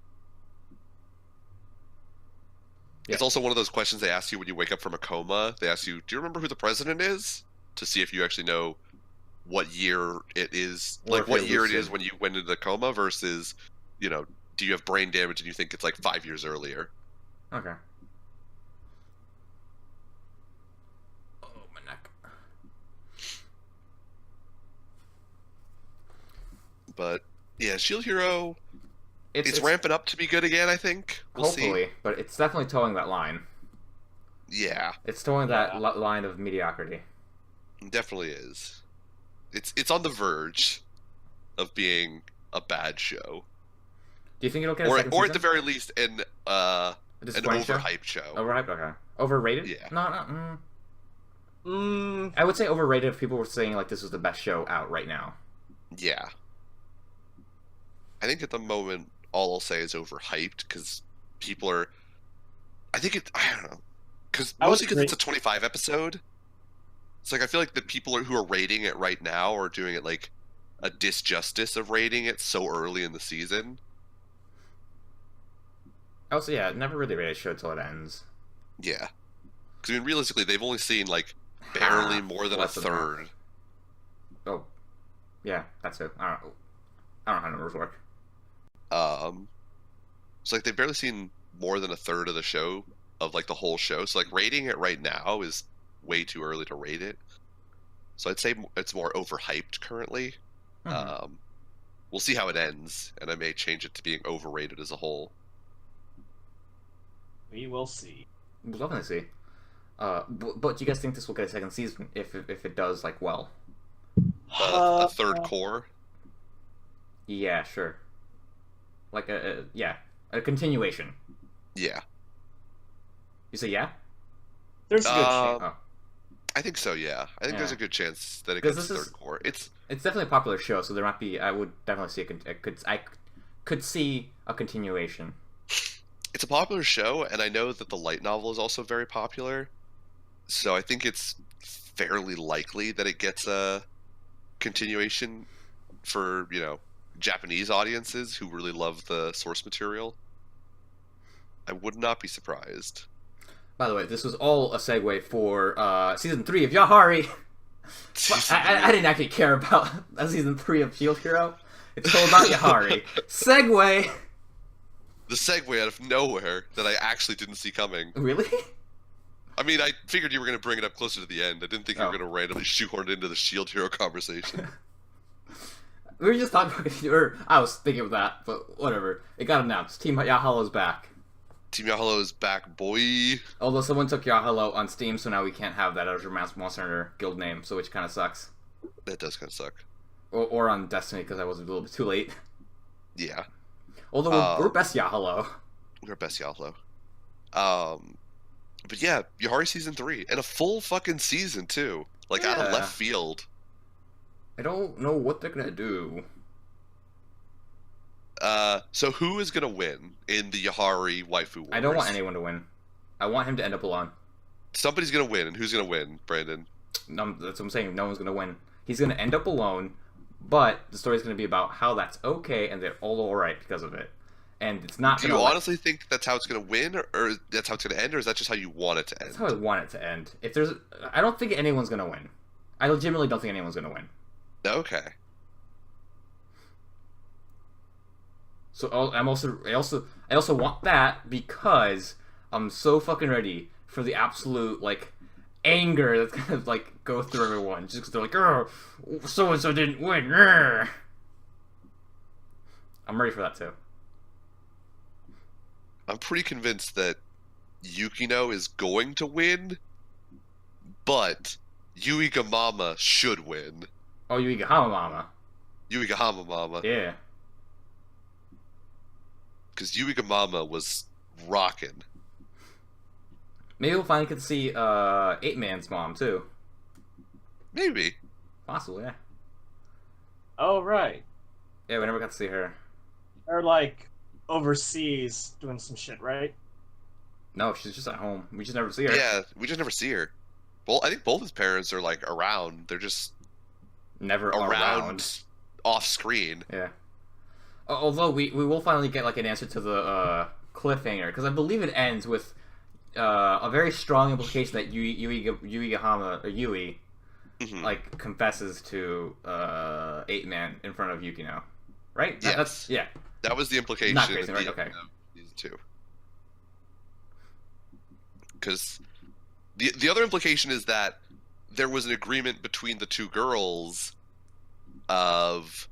Speaker 2: Yeah.
Speaker 1: It's also one of those questions they ask you when you wake up from a coma. They ask you, "Do you remember who the president is?" To see if you actually know what year it is,
Speaker 2: Or
Speaker 1: like
Speaker 2: if
Speaker 1: what
Speaker 2: you're
Speaker 1: year it is
Speaker 2: lucid.
Speaker 1: when you went into the coma versus, do you have brain damage and you think it's like 5 years earlier.
Speaker 2: Okay. Oh, my neck.
Speaker 1: But yeah, Shield Hero, it's
Speaker 2: It's
Speaker 1: ramping up to be good again, I think. We'll
Speaker 2: hopefully,
Speaker 1: see.
Speaker 2: but it's definitely towing that line.
Speaker 1: Yeah,
Speaker 2: It's towing
Speaker 3: Yeah.
Speaker 2: that line of mediocrity.
Speaker 1: it definitely is. It's on the verge of being a bad show.
Speaker 2: Do you think it'll get a
Speaker 1: Or
Speaker 2: second
Speaker 1: or at
Speaker 2: season?
Speaker 1: the very least an
Speaker 2: A disappointing show?
Speaker 1: overhyped show.
Speaker 2: Overhyped? Okay. Overrated?
Speaker 1: Yeah.
Speaker 2: No, no. I would say overrated if people were saying like this was the best show out right now.
Speaker 1: Yeah. I think at the moment all I'll say is overhyped because people are. I don't know. Because
Speaker 3: I would
Speaker 1: mostly because
Speaker 3: agree.
Speaker 1: it's a 25 episode. It's like I feel like the people who are rating it right now are doing it like a disjustice of rating it so early in the season.
Speaker 2: Also, yeah, never really rated a show till it ends.
Speaker 1: Yeah. Because I mean, realistically, they've only seen like barely
Speaker 2: Half,
Speaker 1: more than a
Speaker 2: less than half.
Speaker 1: third.
Speaker 2: Oh, yeah, that's it. I don't know how numbers work.
Speaker 1: It's like they've barely seen more than a third of the show, of like the whole show. So like rating it right now is way too early to rate it. So I'd say it's more overhyped currently.
Speaker 2: Mhm.
Speaker 1: We'll see how it ends, and I may change it to being overrated as a whole.
Speaker 3: We will see.
Speaker 2: We'll definitely see. But do you guys think this will get a second season if it does like well?
Speaker 1: A third core.
Speaker 2: Yeah, sure. Like a continuation.
Speaker 1: Yeah.
Speaker 2: You say yeah?
Speaker 3: There's a good chance.
Speaker 2: Oh,
Speaker 1: I think so. Yeah, I think there's
Speaker 2: Yeah.
Speaker 1: a good chance that it
Speaker 2: Because
Speaker 1: gets
Speaker 2: this
Speaker 1: third
Speaker 2: is-
Speaker 1: core. It's
Speaker 2: it's definitely a popular show, so there might be. I would definitely see I could see a continuation.
Speaker 1: it's a popular show, and I know that the light novel is also very popular. So I think it's fairly likely that it gets a continuation for Japanese audiences who really love the source material. I would not be surprised.
Speaker 2: By the way, this was all a segue for season 3 of Yahari. I didn't actually care about season 3 of Shield Hero. It's all about Yahari. Segue.
Speaker 1: The segue out of nowhere that I actually didn't see coming.
Speaker 2: Really?
Speaker 1: I mean, I figured you were going to bring it up closer to the end. I didn't think you were
Speaker 2: Oh.
Speaker 1: going to randomly shoehorn it into the Shield Hero conversation.
Speaker 2: We were just talking about, or I was thinking of that, but whatever. It got announced. Team Yahalo's back.
Speaker 1: Team Yahalo is back, boy.
Speaker 2: Although someone took Yahalo on Steam, so now we can't have that as your Monster Hunter guild name, so which kind of sucks.
Speaker 1: That does kind of suck.
Speaker 2: Or on Destiny, because I was a little bit too late.
Speaker 1: Yeah,
Speaker 2: Although we're best Yahalo.
Speaker 1: we're best Yahalo. But yeah, Yahari season 3 and a full fucking season too. Like out of
Speaker 2: Yeah.
Speaker 1: left field.
Speaker 2: I don't know what they're gonna do.
Speaker 1: So who is gonna win in the Yahari waifu wars?
Speaker 2: I don't want anyone to win. I want him to end up alone.
Speaker 1: Somebody's gonna win, and who's gonna win, Brandon?
Speaker 2: No, that's what I'm saying. No one's gonna win. He's gonna end up alone, but the story's gonna be about how that's okay and they're all alright because of it. And it's not
Speaker 1: Do
Speaker 2: gonna
Speaker 1: you
Speaker 2: like-
Speaker 1: honestly think that's how it's gonna win, or that's how it's gonna end, or is that just how you want it to end?
Speaker 2: That's how I want it to end. If there's, I don't think anyone's gonna win. I legitimately don't think anyone's gonna win.
Speaker 1: Okay.
Speaker 2: So I also want that because I'm so fucking ready for the absolute like anger that's gonna like go through everyone just because they're like, oh, so and so didn't win. Grr." I'm ready for that too.
Speaker 1: I'm pretty convinced that Yukino is going to win, but Yuiga Mama should win.
Speaker 2: Oh, you eat Mama.
Speaker 1: Yuiga Hama Mama.
Speaker 2: Yeah.
Speaker 1: Because Yuiga Mama was rocking.
Speaker 2: Maybe we'll finally get to see 8-Man's mom too.
Speaker 1: Maybe.
Speaker 2: Possibly, yeah.
Speaker 3: Oh right.
Speaker 2: Yeah, we never got to see her.
Speaker 3: They're like overseas doing some shit, right?
Speaker 2: No, she's just at home. We just never see her.
Speaker 1: Yeah, we just never see her. Well, I think both his parents are like around. They're just
Speaker 2: Never
Speaker 1: around
Speaker 2: around.
Speaker 1: off screen.
Speaker 2: Yeah. Although we will finally get like an answer to the cliffhanger, because I believe it ends with a very strong implication that Yui
Speaker 1: Mhm.
Speaker 2: like confesses to 8-Man in front of Yukino, right?
Speaker 1: Yes.
Speaker 2: That's yeah.
Speaker 1: That was the implication.
Speaker 2: Not crazy,
Speaker 1: at
Speaker 2: right?
Speaker 1: the
Speaker 2: Okay.
Speaker 1: end of season 2. Because the other implication is that there was an agreement between the two girls of,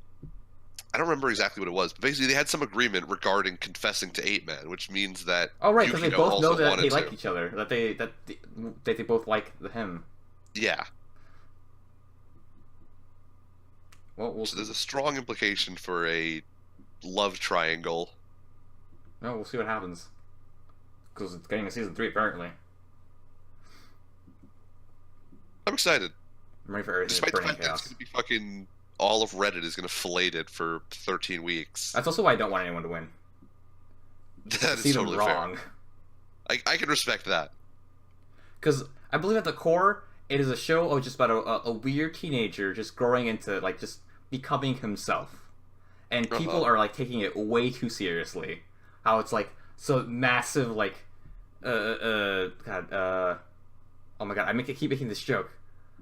Speaker 1: I don't remember exactly what it was, but basically they had some agreement regarding confessing to 8-Man, which means that
Speaker 2: Oh right, because they
Speaker 1: Yukino
Speaker 2: both know
Speaker 1: also
Speaker 2: that
Speaker 1: wanted
Speaker 2: they
Speaker 1: to.
Speaker 2: like each other. That they both like him.
Speaker 1: Yeah.
Speaker 2: Well, we'll
Speaker 1: So there's a strong implication for a love triangle.
Speaker 2: no, we'll see what happens. Because it's getting a season 3 apparently.
Speaker 1: I'm excited.
Speaker 2: I'm ready for everything
Speaker 1: Despite
Speaker 2: to
Speaker 1: the
Speaker 2: burn in
Speaker 1: fact that it's
Speaker 2: chaos.
Speaker 1: going to be fucking all of Reddit is going to flate it for 13 weeks.
Speaker 2: That's also why I don't want anyone to win.
Speaker 1: That
Speaker 2: See
Speaker 1: is
Speaker 2: them
Speaker 1: totally
Speaker 2: wrong.
Speaker 1: fair. I can respect that.
Speaker 2: Because I believe at the core, it is a show of just about a weird teenager just growing into, like, just becoming himself. And people are, like, taking it way too seriously. How it's, like, so massive, like, oh my god, keep making this joke.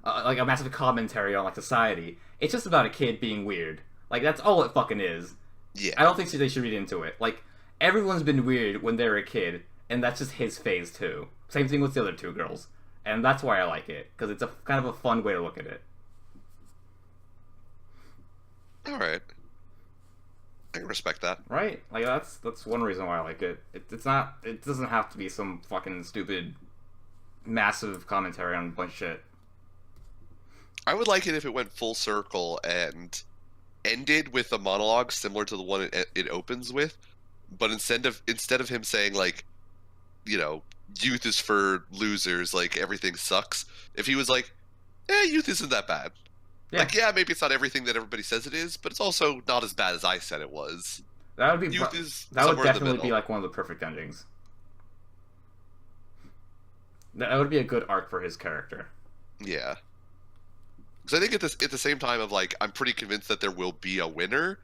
Speaker 2: Like, a massive commentary on, like, society. It's just about a kid being weird. Like, that's all it fucking is.
Speaker 1: Yeah.
Speaker 2: I don't think they should read into it. Like, everyone's been weird when they were a kid, and that's just his phase too. Same thing with the other two girls, and that's why I like it, because it's a kind of a fun way to look at it.
Speaker 1: All right. I can respect that.
Speaker 2: Right? Like that's one reason why I like it. It's not. It doesn't have to be some fucking stupid, massive commentary on a bunch of shit.
Speaker 1: I would like it if it went full circle and ended with a monologue similar to the one it opens with, but instead of him saying like, you know, youth is for losers, like everything sucks. If he was like, youth isn't that bad.
Speaker 2: Yeah.
Speaker 1: Like, yeah, maybe it's not everything that everybody says it is, but it's also not as bad as I said it was.
Speaker 2: That would be
Speaker 1: Youth is
Speaker 2: that would
Speaker 1: somewhere in the
Speaker 2: definitely be
Speaker 1: middle.
Speaker 2: like one of the perfect endings. That would be a good arc for his character.
Speaker 1: Yeah. Because I think at the same time of like, I'm pretty convinced that there will be a winner.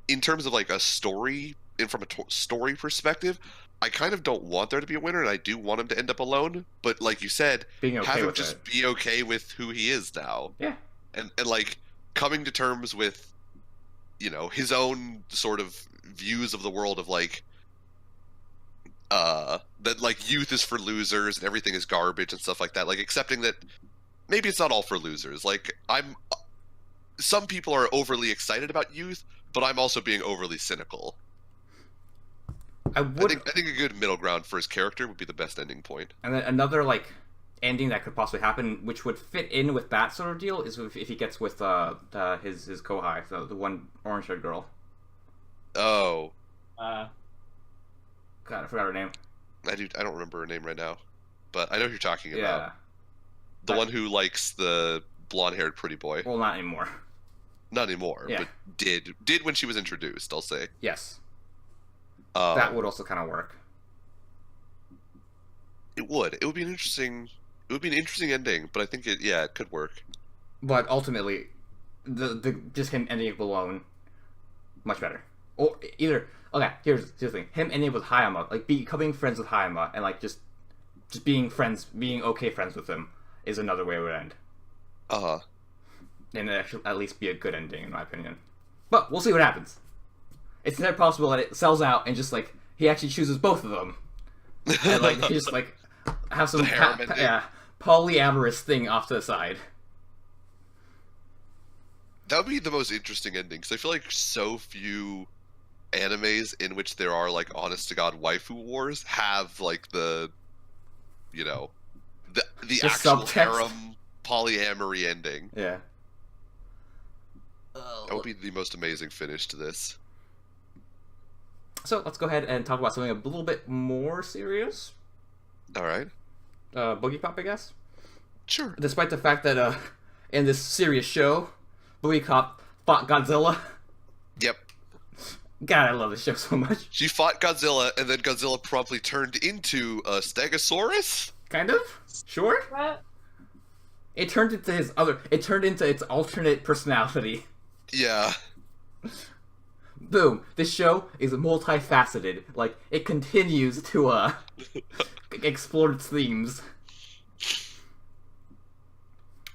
Speaker 1: In terms of like a story, and from a story perspective, I kind of don't want there to be a winner, and I do want him to end up alone. But like you said,
Speaker 2: Being okay
Speaker 1: have him
Speaker 2: with
Speaker 1: just
Speaker 2: it.
Speaker 1: be okay with who he is now,
Speaker 2: Yeah.
Speaker 1: and like coming to terms with, you know, his own sort of views of the world of like, that like youth is for losers and everything is garbage and stuff like that. Like accepting that maybe it's not all for losers. Like some people are overly excited about youth, but I'm also being overly cynical.
Speaker 2: I would.
Speaker 1: I think a good middle ground for his character would be the best ending point.
Speaker 2: And then another like ending that could possibly happen, which would fit in with that sort of deal, is if he gets with his kohai, the one orange haired girl.
Speaker 1: Oh,
Speaker 3: Uh,
Speaker 2: God, I forgot her name.
Speaker 1: I don't remember her name right now, but I know who you're talking
Speaker 2: Yeah.
Speaker 1: about. The one who likes the blonde-haired pretty boy.
Speaker 2: Well, not anymore.
Speaker 1: Not anymore,
Speaker 2: Yeah.
Speaker 1: but did when she was introduced. I'll say.
Speaker 2: Yes.
Speaker 1: Um,
Speaker 2: That would also kind of work.
Speaker 1: It would. It would be an interesting. It would be an interesting ending, but I think it could work.
Speaker 2: But ultimately, the just him ending it alone, much better. Or either okay. Here's the thing: him ending with Hayama, like becoming friends with Hayama, and like just being friends, being okay friends with him, is another way it would end. And it actually at least be a good ending, in my opinion. But we'll see what happens. It's never possible that it sells out and just like he actually chooses both of them, and like they just like have some
Speaker 1: The harem ending.
Speaker 2: polyamorous thing off to the side.
Speaker 1: That would be the most interesting ending because I feel like so few animes in which there are like honest to god waifu wars have like the, you know, the actual
Speaker 2: subtext.
Speaker 1: harem polyamory ending.
Speaker 2: Yeah.
Speaker 1: That would be the most amazing finish to this.
Speaker 2: So let's go ahead and talk about something a little bit more serious.
Speaker 1: All right.
Speaker 2: Boogie Pop, I guess.
Speaker 1: Sure.
Speaker 2: Despite the fact that in this serious show, Boogie Pop fought Godzilla.
Speaker 1: Yep.
Speaker 2: God, I love this show so much.
Speaker 1: She fought Godzilla, and then Godzilla promptly turned into a Stegosaurus?
Speaker 2: Kind of? Sure?
Speaker 3: What?
Speaker 2: It turned into it turned into its alternate personality.
Speaker 1: Yeah.
Speaker 2: Boom. This show is multifaceted. Like, it continues to, explore its themes.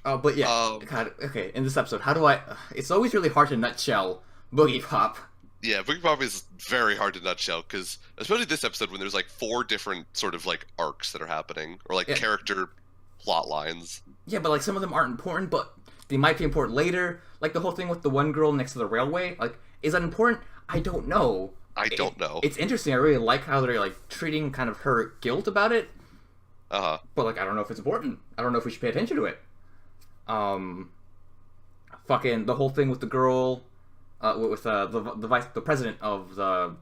Speaker 2: But yeah. God, okay, in this episode, how do I... It's always really hard to nutshell Boogie Pop.
Speaker 1: Yeah, Boogie Pop is very hard to nutshell, because, especially this episode, when there's, like, 4 different sort of, like, arcs that are happening, or, like, character plot lines.
Speaker 2: Yeah, but, like, some of them aren't important, but they might be important later. Like, the whole thing with the one girl next to the railway, like, is that important? I don't know.
Speaker 1: I don't know.
Speaker 2: It's interesting. I really like how they're, like, treating kind of her guilt about it.
Speaker 1: Uh-huh.
Speaker 2: But, like, I don't know if it's important. I don't know if we should pay attention to it. Fucking the whole thing with the girl, with the president of the,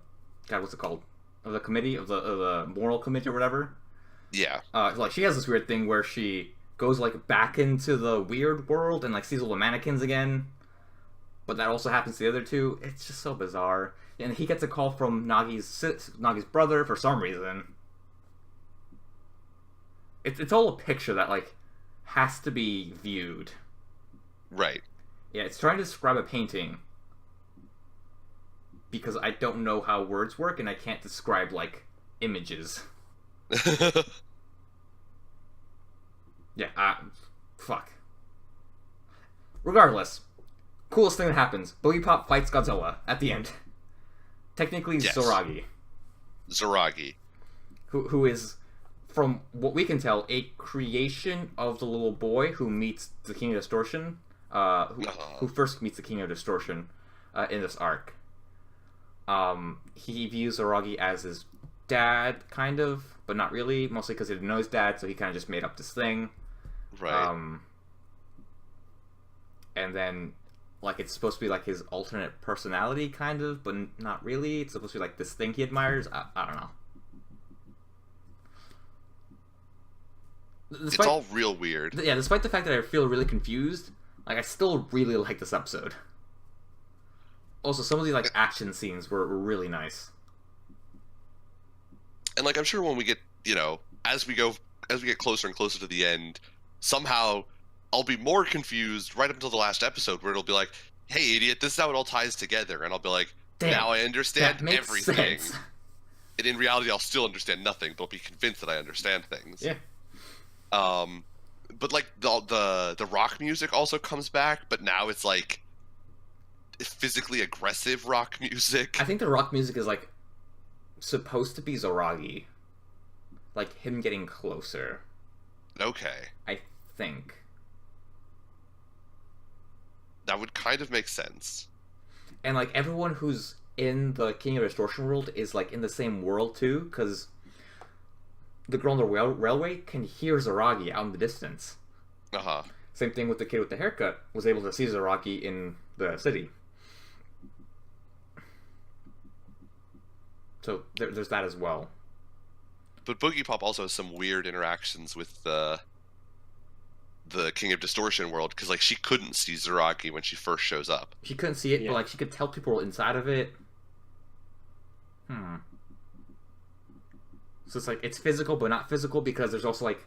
Speaker 2: God, what's it called? Of the committee, of the moral committee or whatever.
Speaker 1: Yeah.
Speaker 2: Like, she has this weird thing where she goes, like, back into the weird world and, like, sees all the mannequins again. But that also happens to the other two. It's just so bizarre. And he gets a call from Nagi's brother for some reason. It's all a picture that, like, has to be viewed.
Speaker 1: Right.
Speaker 2: Yeah, it's trying to describe a painting. Because I don't know how words work and I can't describe, like, images. Yeah, fuck. Regardless, coolest thing that happens, Boogie Pop fights Godzilla at the end. Technically,
Speaker 1: yes. Zoragi.
Speaker 2: Who is, from what we can tell, a creation of the little boy who meets the King of Distortion, who first meets the King of Distortion in this arc. He views Zoragi as his dad, kind of, but not really, mostly because he didn't know his dad, so he kind of just made up this thing.
Speaker 1: Right.
Speaker 2: And then, like, it's supposed to be, like, his alternate personality, kind of, but not really. It's supposed to be, like, this thing he admires. I don't know.
Speaker 1: It's all real weird.
Speaker 2: Yeah, despite the fact that I feel really confused, like, I still really like this episode. Also, some of the, like, action scenes were really nice.
Speaker 1: And, like, I'm sure when we get, as we get closer and closer to the end, somehow I'll be more confused right up until the last episode, where it'll be like, hey, idiot, this is how it all ties together. And I'll be like,
Speaker 2: damn,
Speaker 1: now I understand
Speaker 2: that makes
Speaker 1: everything.
Speaker 2: Sense.
Speaker 1: And in reality, I'll still understand nothing, but I'll be convinced that I understand things.
Speaker 2: Yeah.
Speaker 1: But, like, the rock music also comes back, but now it's, like, physically aggressive rock music.
Speaker 2: I think the rock music is, like, supposed to be Zoragi. Like, him getting closer.
Speaker 1: Okay.
Speaker 2: I think.
Speaker 1: That would kind of make sense.
Speaker 2: And, like, everyone who's in the King of Distortion world is, like, in the same world, too, because the girl on the railway can hear Zoragi out in the distance.
Speaker 1: Uh-huh.
Speaker 2: Same thing with the kid with the haircut, was able to see Zoragi in the city. So there's that as well.
Speaker 1: But Boogie Pop also has some weird interactions with the King of Distortion world, because, like, she couldn't see Zoragi when she first shows up.
Speaker 2: She couldn't see it, but, like, she could tell people inside of it. So it's like, it's physical, but not physical, because there's also, like...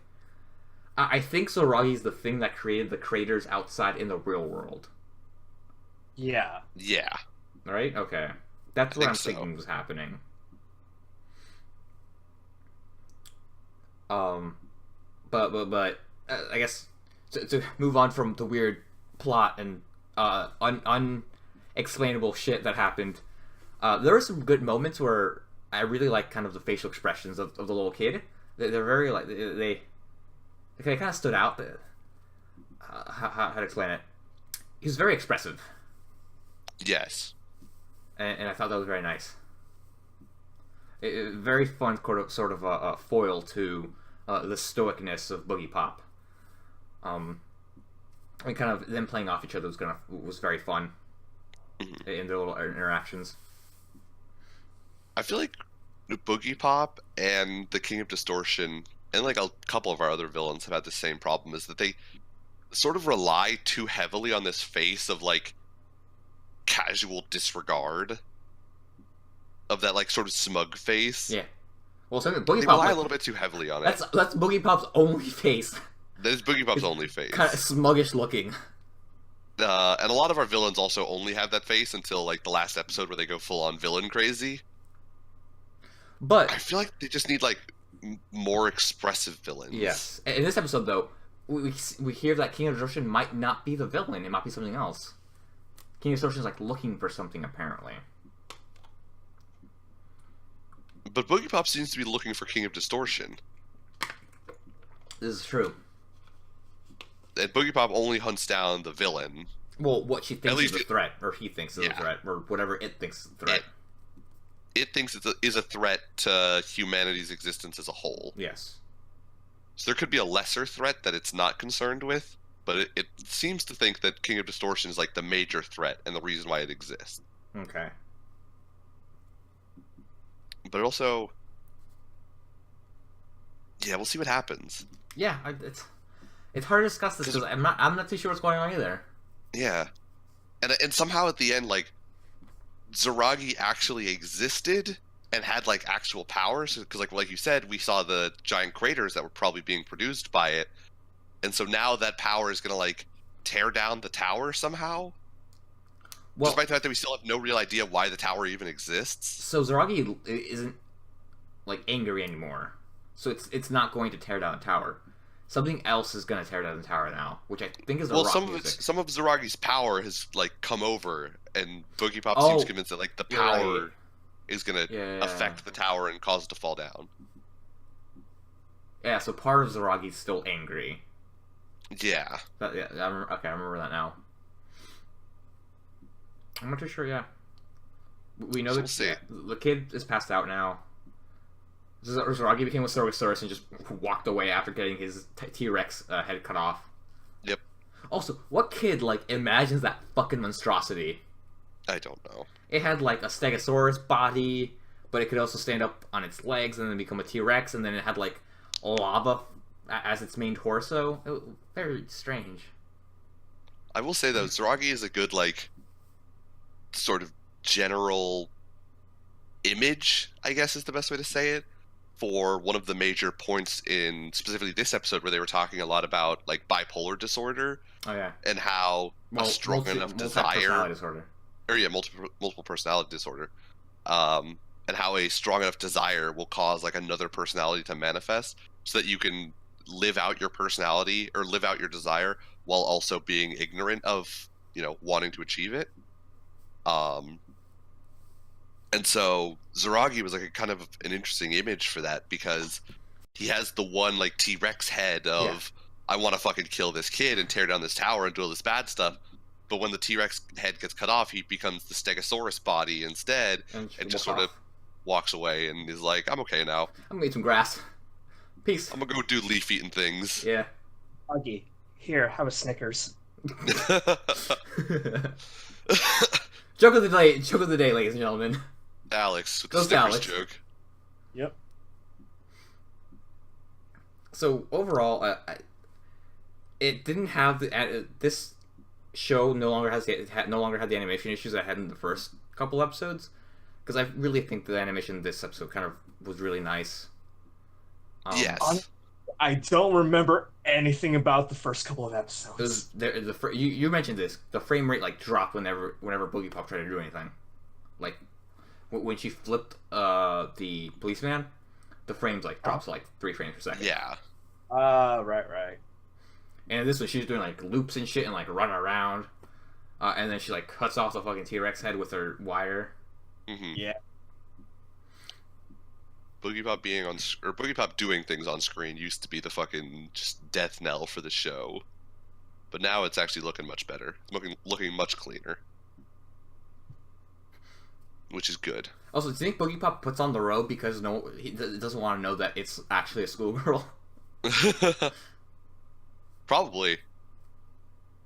Speaker 2: I think Zoragi's the thing that created the craters outside in the real world.
Speaker 3: Yeah.
Speaker 1: Yeah.
Speaker 2: Right? Okay. That's what I'm thinking was happening. But I guess to move on from the weird plot and unexplainable shit that happened, there were some good moments where I really like kind of the facial expressions of the little kid. They're very, like, they kind of stood out. How to explain it? He was very expressive.
Speaker 1: Yes.
Speaker 2: And I thought that was very nice. Very fun sort of a foil to the stoicness of Boogie Pop. And kind of them playing off each other was very fun in their little interactions.
Speaker 1: I feel like Boogie Pop and the King of Distortion and like a couple of our other villains have had the same problem, is that they sort of rely too heavily on this face of like casual disregard of that like sort of smug face.
Speaker 2: Yeah. Well, so Boogie
Speaker 1: They
Speaker 2: Pop,
Speaker 1: rely
Speaker 2: like,
Speaker 1: a little bit too heavily on it.
Speaker 2: that's Boogie Pop's only face.
Speaker 1: That is Boogie Pop's only face.
Speaker 2: Kind of smuggish looking.
Speaker 1: And a lot of our villains also only have that face until like the last episode where they go full on villain crazy.
Speaker 2: But
Speaker 1: I feel like they just need like more expressive villains.
Speaker 2: yes, in this episode though, we hear that King of Distortion might not be the villain. It might be something else. King of Distortion is like looking for something apparently.
Speaker 1: But Boogie Pop seems to be looking for King of Distortion.
Speaker 2: This is true.
Speaker 1: And Boogie Pop only hunts down the villain.
Speaker 2: Well, what she thinks is
Speaker 1: least
Speaker 2: a threat, or he thinks is a threat, or whatever it thinks is a threat.
Speaker 1: It thinks is a threat to humanity's existence as a whole.
Speaker 2: Yes.
Speaker 1: So there could be a lesser threat that it's not concerned with, but it seems to think that King of Distortion is like the major threat and the reason why it exists.
Speaker 2: Okay.
Speaker 1: But also, yeah, we'll see what happens.
Speaker 2: Yeah, it's hard to discuss this because I'm not too sure what's going on either.
Speaker 1: Yeah, and somehow at the end, like Zaragi actually existed and had like actual powers because, like you said, we saw the giant craters that were probably being produced by it, and so now that power is gonna like tear down the tower somehow.
Speaker 2: Well,
Speaker 1: despite the fact that we still have no real idea why the tower even exists.
Speaker 2: So Zaragi isn't like angry anymore, so it's not going to tear down the tower. Something else is going to tear down the tower now, which I think is the rock music.
Speaker 1: Some of Zaragi's power has like come over, and Boogie Pop seems convinced that like the power is going to affect the tower and cause it to fall down.
Speaker 2: Yeah, so part of Zaragi's still angry.
Speaker 1: Yeah.
Speaker 2: I remember that now. I'm not too sure. Yeah, we know that the kid is passed out now. Zaragi became a Stegosaurus and just walked away after getting his T-Rex head cut off.
Speaker 1: Yep.
Speaker 2: Also, what kid like imagines that fucking monstrosity?
Speaker 1: I don't know.
Speaker 2: It had like a Stegosaurus body, but it could also stand up on its legs and then become a T-Rex, and then it had like lava as its main torso. It was very strange.
Speaker 1: I will say though, Zaragi is a good like sort of general image, I guess is the best way to say it, for one of the major points in specifically this episode where they were talking a lot about like bipolar disorder.
Speaker 2: Oh yeah.
Speaker 1: And how a strong enough desire
Speaker 2: disorder.
Speaker 1: Or yeah, multiple personality disorder. And how a strong enough desire will cause like another personality to manifest so that you can live out your personality or live out your desire while also being ignorant of, wanting to achieve it. And so Zaragi was like a kind of an interesting image for that because he has the one like T-Rex head of I want to fucking kill this kid and tear down this tower and do all this bad stuff. But when the T-Rex head gets cut off, he becomes the Stegosaurus body instead and just sort of walks away and is like, I'm okay now.
Speaker 2: I'm gonna eat some grass. Peace.
Speaker 1: I'm gonna go do leaf eating things.
Speaker 2: Yeah.
Speaker 3: Augie, here, have a Snickers.
Speaker 2: Joke of the day, ladies and gentlemen.
Speaker 1: Alex with the Snickers
Speaker 2: Alex.
Speaker 1: joke.
Speaker 3: Yep.
Speaker 2: So overall, it didn't have this show no longer had the animation issues I had in the first couple episodes, because I really think the animation in this episode kind of was really nice.
Speaker 1: Yes.
Speaker 3: I don't remember anything about the first couple of episodes.
Speaker 2: You mentioned this. The frame rate like dropped whenever Boogie Pop tried to do anything. Like when she flipped the policeman, the frames like drops to like 3 frames per second.
Speaker 1: Yeah.
Speaker 3: Right.
Speaker 2: And this one, she was doing like loops and shit and like running around, and then she like cuts off the fucking T-Rex head with her wire.
Speaker 1: Mm-hmm.
Speaker 3: Yeah.
Speaker 1: Boogie Pop doing things on screen used to be the fucking just death knell for the show, but now it's actually looking much better. It's looking much cleaner, which is good.
Speaker 2: Also, do you think Boogie Pop puts on the robe because he doesn't want to know that it's actually a schoolgirl?
Speaker 1: Probably.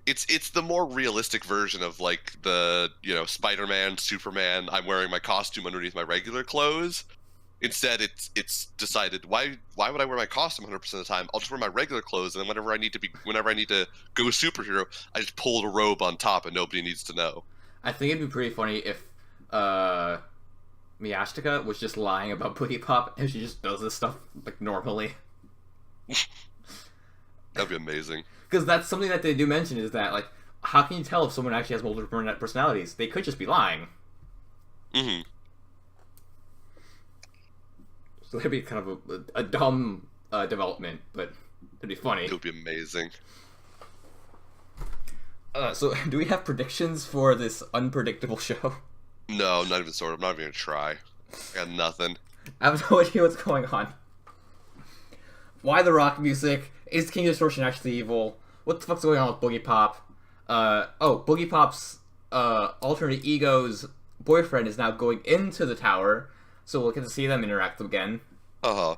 Speaker 1: It's the more realistic version of like the Spider-Man, Superman. I'm wearing my costume underneath my regular clothes. Instead, it's decided why would I wear my costume 100% of the time? I'll just wear my regular clothes, and then whenever I need to go superhero, I just pull the robe on top, and nobody needs to know.
Speaker 2: I think it'd be pretty funny if Miyashika was just lying about Boogie Pop and she just does this stuff like normally.
Speaker 1: That'd be amazing.
Speaker 2: Because that's something that they do mention is that like how can you tell if someone actually has multiple personalities? They could just be lying.
Speaker 1: Mm-hmm.
Speaker 2: So that'd be kind of a dumb development, but it'd be funny.
Speaker 1: It would be amazing.
Speaker 2: So do we have predictions for this unpredictable show?
Speaker 1: No, not even sort of. I'm not even gonna try. I got nothing.
Speaker 2: I have no idea what's going on. Why the rock music? Is King Distortion actually evil? What the fuck's going on with Boogie Pop? Boogie Pop's alternate ego's boyfriend is now going into the tower, so we'll get to see them interact again.
Speaker 1: Uh-huh.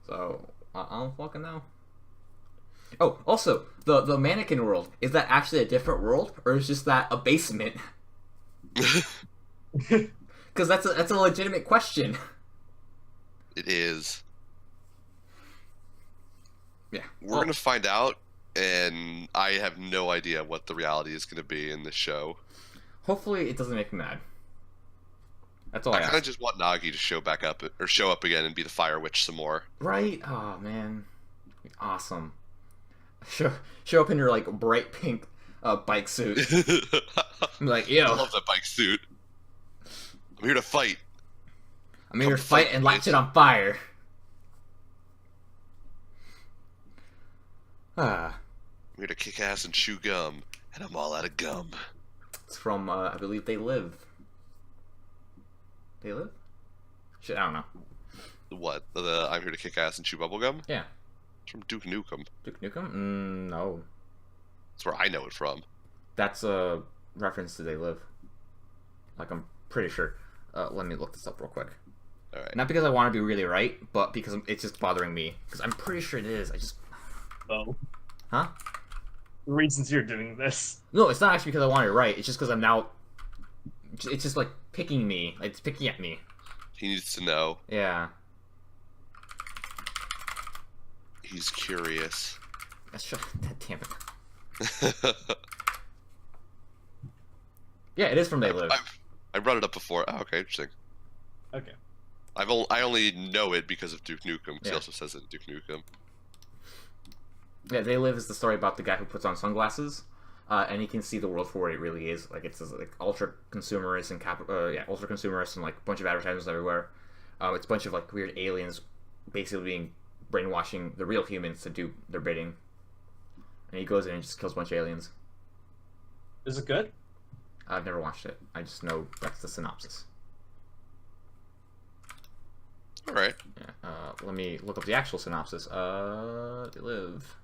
Speaker 2: So, I don't fucking know. Oh, also, the mannequin world, is that actually a different world, or is just that a basement? Because that's a legitimate question.
Speaker 1: It is.
Speaker 2: Yeah.
Speaker 1: We're gonna find out, and I have no idea what the reality is gonna be in this show.
Speaker 2: Hopefully it doesn't make me mad. That's all I
Speaker 1: I kind of
Speaker 2: ask.
Speaker 1: just want Nagi to show up again and be the Fire Witch some more.
Speaker 2: Right? Oh, man. Awesome. Show up in your, like, bright pink bike suit. I'm like, yo.
Speaker 1: I love that bike suit. I'm here to fight.
Speaker 2: I'm here to fight and light it on fire. Ah.
Speaker 1: I'm here to kick ass and chew gum, and I'm all out of gum.
Speaker 2: It's from, I believe They Live. They Live? Shit, I don't know.
Speaker 1: What? I'm here to kick ass and chew bubble gum?
Speaker 2: Yeah.
Speaker 1: It's from Duke Nukem.
Speaker 2: Duke Nukem? No.
Speaker 1: That's where I know it from.
Speaker 2: That's a reference to They Live. Like, I'm pretty sure. Let me look this up real quick.
Speaker 1: Alright.
Speaker 2: Not because I want to be really right, but because it's just bothering me. Because I'm pretty sure it is. I just...
Speaker 3: Oh.
Speaker 2: Huh?
Speaker 3: The reasons you're doing this.
Speaker 2: No, it's not actually because I want it right. It's just because I'm now... It's just, like, picking me. It's picking at me.
Speaker 1: He needs to know.
Speaker 2: Yeah.
Speaker 1: He's curious.
Speaker 2: Damn it. Yeah, it is from They Live.
Speaker 1: I brought it up before. Oh, okay, interesting.
Speaker 3: Okay.
Speaker 1: I only know it because of Duke Nukem, because
Speaker 2: Yeah.
Speaker 1: he also says it in Duke Nukem.
Speaker 2: Yeah, They Live is the story about the guy who puts on sunglasses, and he can see the world for what it really is. Like, it's like ultra consumerist and ultra consumerist and like a bunch of advertisements everywhere. It's a bunch of like weird aliens basically being brainwashing the real humans to do their bidding. And he goes in and just kills a bunch of aliens.
Speaker 3: Is it good?
Speaker 2: I've never watched it. I just know that's the synopsis.
Speaker 1: Alright.
Speaker 2: Yeah, let me look up the actual synopsis. They Live.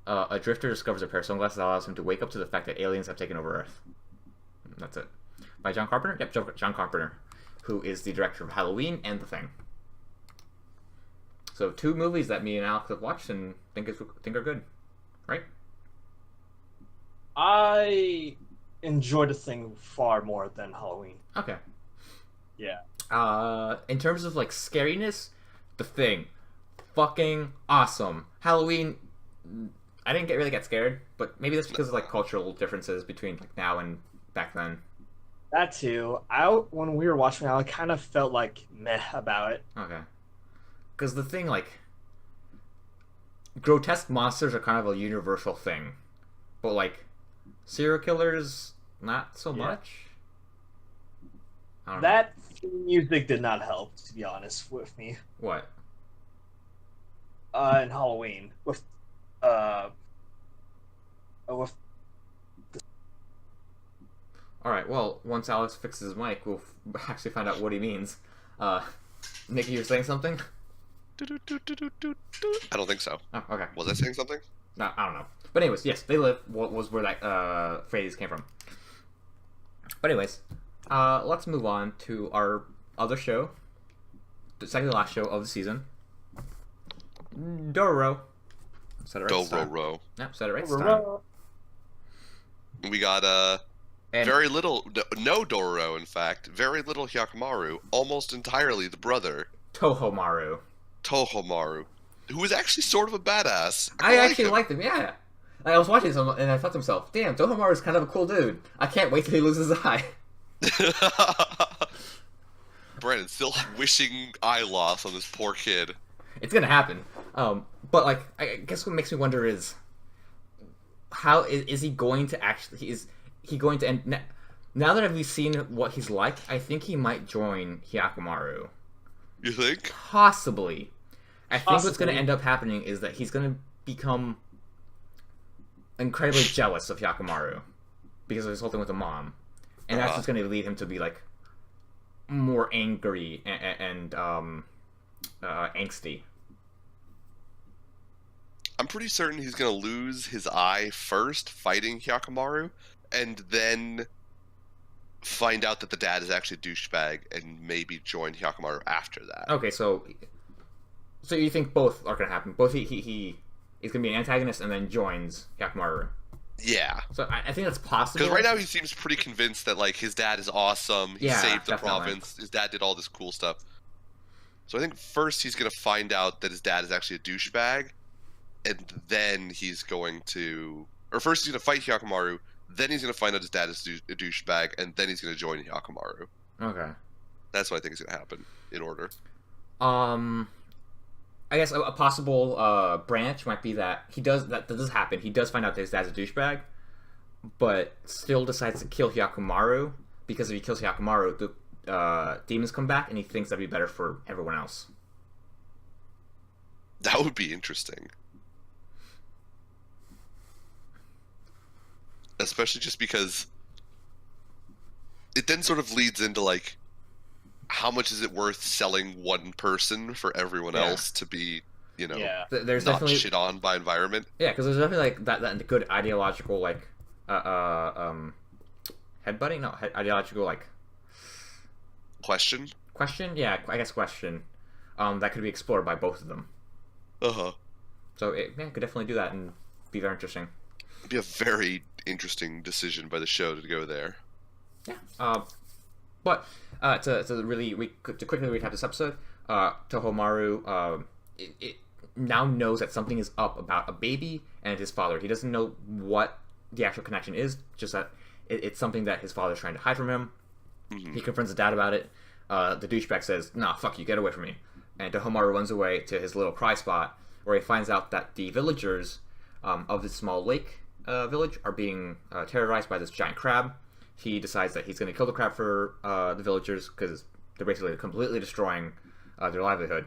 Speaker 2: A drifter discovers a pair of sunglasses that allows him to wake up to the fact that aliens have taken over Earth. That's it. By John Carpenter? Yep, John Carpenter, who is the director of Halloween and The Thing. So 2 movies that me and Alex have watched and think are good, right?
Speaker 3: I enjoyed The Thing far more than Halloween.
Speaker 2: Okay.
Speaker 3: Yeah.
Speaker 2: In terms of like scariness, The Thing, fucking awesome. Halloween, I didn't really get scared, but maybe that's because of like cultural differences between like now and back then.
Speaker 3: That too. When we were watching it, I kind of felt like meh about it.
Speaker 2: Okay. Because The Thing, like, grotesque monsters are kind of a universal thing, but like serial killers, not so much. I don't know.
Speaker 3: That music did not help, to be honest with me.
Speaker 2: What?
Speaker 3: In Halloween with
Speaker 2: All right. Well, once Alex fixes his mic, we'll actually find out what he means. Nikki, you're saying something?
Speaker 1: I don't think so.
Speaker 2: Oh, okay.
Speaker 1: Was I saying something?
Speaker 2: No, I don't know. But anyways, yes, They Live was where that phrase came from. But anyways, let's move on to our other show, the second to last show of the season, Dororo. Said it right this time.
Speaker 1: Dororo.
Speaker 2: Yep, said it right this time.
Speaker 1: We got
Speaker 2: And
Speaker 1: Very little, no Dororo, in fact. Very little Hyakumaru. Almost entirely the brother,
Speaker 2: Tohomaru.
Speaker 1: Tohomaru, who is actually sort of a badass. I
Speaker 2: I
Speaker 1: kinda
Speaker 2: actually liked him, yeah. I was watching this and I thought to myself, damn, Tohomaru is kind of a cool dude. I can't wait till he loses his eye.
Speaker 1: like him. Brandon still wishing eye loss on this poor kid.
Speaker 2: It's gonna happen. But like, I guess what makes me wonder is how is he going to actually? Is he going to end? Now that we've seen what he's like, I think he might join Hyakumaru.
Speaker 1: You think?
Speaker 2: Possibly. I think what's going
Speaker 3: Possibly.
Speaker 2: to end up happening is that he's going to become incredibly jealous of Hyakumaru because of his whole thing with the mom, and that's just going to lead him to be like more angry and angsty.
Speaker 1: I'm pretty certain he's gonna lose his eye first, fighting Hyakumaru, and then find out that the dad is actually a douchebag, and maybe join Hyakumaru after that.
Speaker 2: Okay, so you think both are going to happen? Both he's going to be an antagonist and then joins Hyakumaru.
Speaker 1: Yeah,
Speaker 2: So I think that's possible.
Speaker 1: because right now he seems pretty convinced that like his dad is awesome. He
Speaker 2: Yeah,
Speaker 1: saved the
Speaker 2: definitely.
Speaker 1: province. His dad did all this cool stuff. So I think first he's gonna find out that his dad is actually a douchebag, and then he's going to, or first he's gonna fight Hyakumaru. Then he's gonna find out his dad is a douchebag, and then he's gonna join Hyakumaru.
Speaker 2: Okay.
Speaker 1: That's what I think is gonna happen in order.
Speaker 2: I guess a possible branch might be that that does happen. He does find out that his dad's a douchebag, but still decides to kill Hyakumaru because if he kills Hyakumaru, the demons come back, and he thinks that'd be better for everyone else.
Speaker 1: That would be interesting. Especially just because it then sort of leads into like, how much is it worth selling one person for everyone
Speaker 2: Yeah.
Speaker 1: else to be,
Speaker 3: Yeah.
Speaker 2: There's
Speaker 1: not
Speaker 2: definitely
Speaker 1: shit on by environment?
Speaker 2: yeah, because there's definitely like that good ideological like headbutting, no ideological like
Speaker 1: Question?
Speaker 2: question. Yeah, I guess question. That could be explored by both of them.
Speaker 1: Uh-huh.
Speaker 2: So it could definitely do that and be very interesting.
Speaker 1: It'd be a very interesting decision by the show to go there.
Speaker 2: Yeah. But to quickly recap this episode, Tohomaru it now knows that something is up about a baby and his father. He doesn't know what the actual connection is, just that it's something that his father's trying to hide from him.
Speaker 1: Mhm.
Speaker 2: He confronts his dad about it. The douchebag says, "Nah, fuck you, get away from me." And Tohomaru runs away to his little pry spot, where he finds out that the villagers of this small lake village are being terrorized by this giant crab. He decides that he's going to kill the crab for the villagers because they're basically completely destroying their livelihood.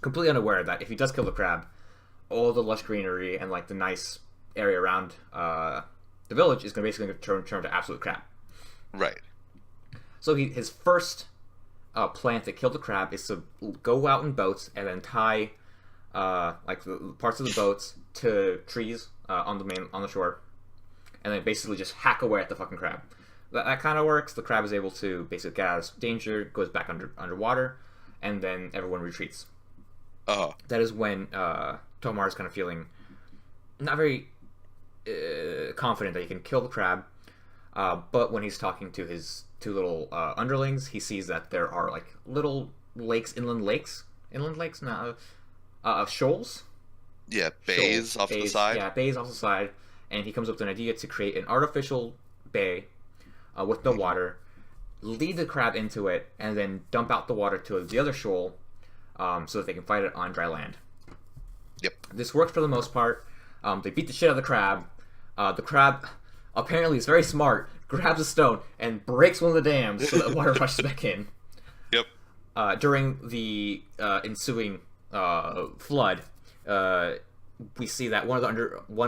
Speaker 2: Completely unaware that if he does kill the crab, all the lush greenery and like the nice area around the village is going to basically turn to absolute crap.
Speaker 1: Right.
Speaker 2: So his first plan to kill the crab is to go out in boats and then tie like the parts of the boats to trees on the shore, and then basically just hack away at the fucking crab. That kind of works. The crab is able to basically get out of danger, goes back underwater, and then everyone retreats. That is when Tomaru's kind of feeling not very confident that he can kill the crab. But when he's talking to his two little underlings, he sees that there are like little lakes, inland lakes, shoals.
Speaker 1: Yeah, bays off to the side.
Speaker 2: Yeah, bays off the side, and he comes up with an idea to create an artificial bay with no water, lead the crab into it, and then dump out the water to the other shoal so that they can fight it on dry land.
Speaker 1: Yep.
Speaker 2: This works for the most part. They beat the shit out of the crab. The crab apparently is very smart, grabs a stone, and breaks one of the dams so that water rushes back in.
Speaker 1: Yep.
Speaker 2: During the ensuing flood, we see that one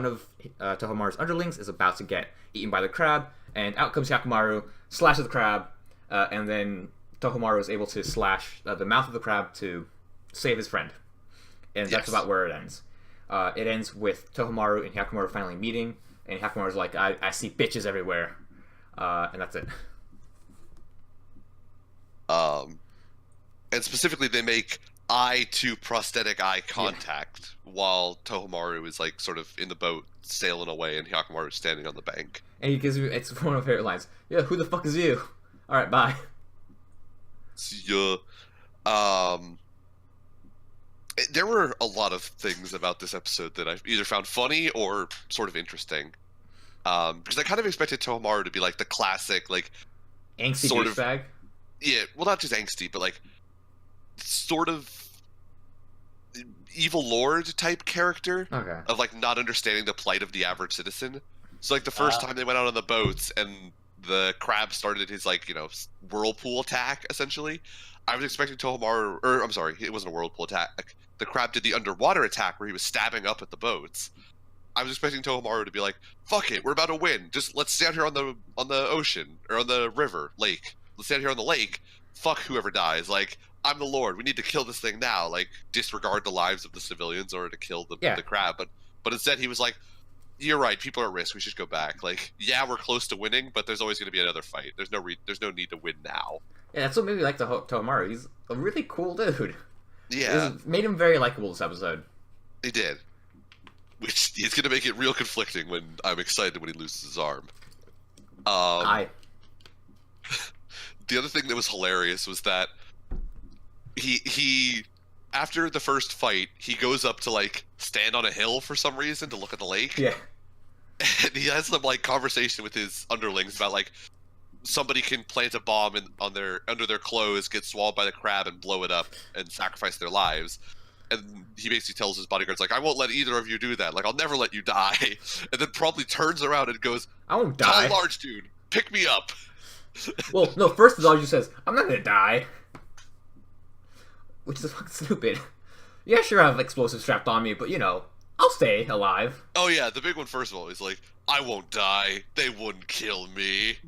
Speaker 2: of Tohomaru's underlings is about to get eaten by the crab, and out comes Hyakumaru, slashes the crab, and then Tohomaru is able to slash the mouth of the crab to save his friend. And that's
Speaker 1: Yes.
Speaker 2: about where it ends. It ends with Tohomaru and Hyakumaru finally meeting, and Hyakumaru's like, I see bitches everywhere. And that's it.
Speaker 1: And specifically, they make eye to prosthetic eye contact while Tohomaru is like sort of in the boat sailing away and Hyakkimaru is standing on the bank.
Speaker 2: And he gives me, it's one of my favorite lines. Yeah, who the fuck is you? Alright, bye.
Speaker 1: Yeah. There were a lot of things about this episode that I either found funny or sort of interesting. Because I kind of expected Tohomaru to be like the classic, like
Speaker 2: Angsty
Speaker 1: sort of
Speaker 2: douchebag.
Speaker 1: yeah, well, not just angsty, but like sort of evil lord type character
Speaker 2: Okay.
Speaker 1: of like not understanding the plight of the average citizen. So like the first time they went out on the boats and the crab started his like whirlpool attack essentially, I was expecting Tohomaru, or I'm sorry, it wasn't a whirlpool attack. The crab did the underwater attack where he was stabbing up at the boats. I was expecting Tohomaru to be like, "Fuck it, we're about to win. Just let's stand here on the ocean or on the river, lake. Let's stand here on the lake. Fuck whoever dies. Like I'm the Lord. We need to kill this thing now. Like disregard the lives of the civilians in order to kill the crab." But instead he was like, "You're right. People are at risk. We should go back. Like yeah, we're close to winning, but there's always going to be another fight. There's no need to win now."
Speaker 2: Yeah, that's what made me like Tohomaru. He's a really cool dude.
Speaker 1: Yeah,
Speaker 2: It made him very likable this episode.
Speaker 1: he did. Which is going to make it real conflicting when I'm excited when he loses his arm.
Speaker 2: Aye.
Speaker 1: The other thing that was hilarious was that he after the first fight, he goes up to like stand on a hill for some reason to look at the lake.
Speaker 2: Yeah.
Speaker 1: And he has some like conversation with his underlings about like somebody can plant a bomb under their clothes, get swallowed by the crab and blow it up and sacrifice their lives. And he basically tells his bodyguards, like, "I won't let either of you do that. Like, I'll never let you die." And then promptly turns around and goes,
Speaker 2: I won't die.
Speaker 1: "Tall, large dude, pick me up."
Speaker 2: Well, no, first of all, he says, I'm not gonna die. Which is fucking stupid. Yeah, sure, I have explosives strapped on me, but, I'll stay alive.
Speaker 1: Oh, yeah, the big one, first of all, is like, "I won't die. They wouldn't kill me."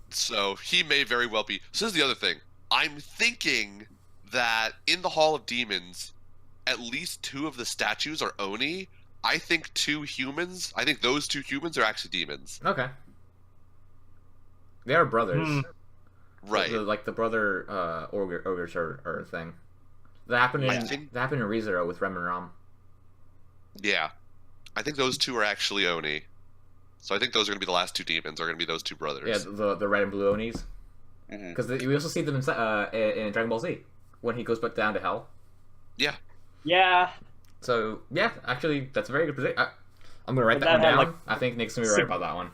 Speaker 1: So, he may very well be. So, here's the other thing. I'm thinking that in the Hall of Demons, at least 2 of the statues are Oni. I think those 2 humans are actually demons.
Speaker 2: Okay. They are brothers.
Speaker 1: Right.
Speaker 2: The brother ogres or thing. That happened in ReZero with Rem and Ram.
Speaker 1: Yeah. I think those 2 are actually Oni. So I think those are going to be the last 2 demons, are going to be those 2 brothers.
Speaker 2: Yeah, the red and blue Onis. Because we also see them in Dragon Ball Z. When he goes back down to hell.
Speaker 1: Yeah.
Speaker 3: Yeah.
Speaker 2: So, yeah, actually, that's a very good prediction. I'm going to write that one down.
Speaker 3: Like,
Speaker 2: I think Nick's going to be right about that one.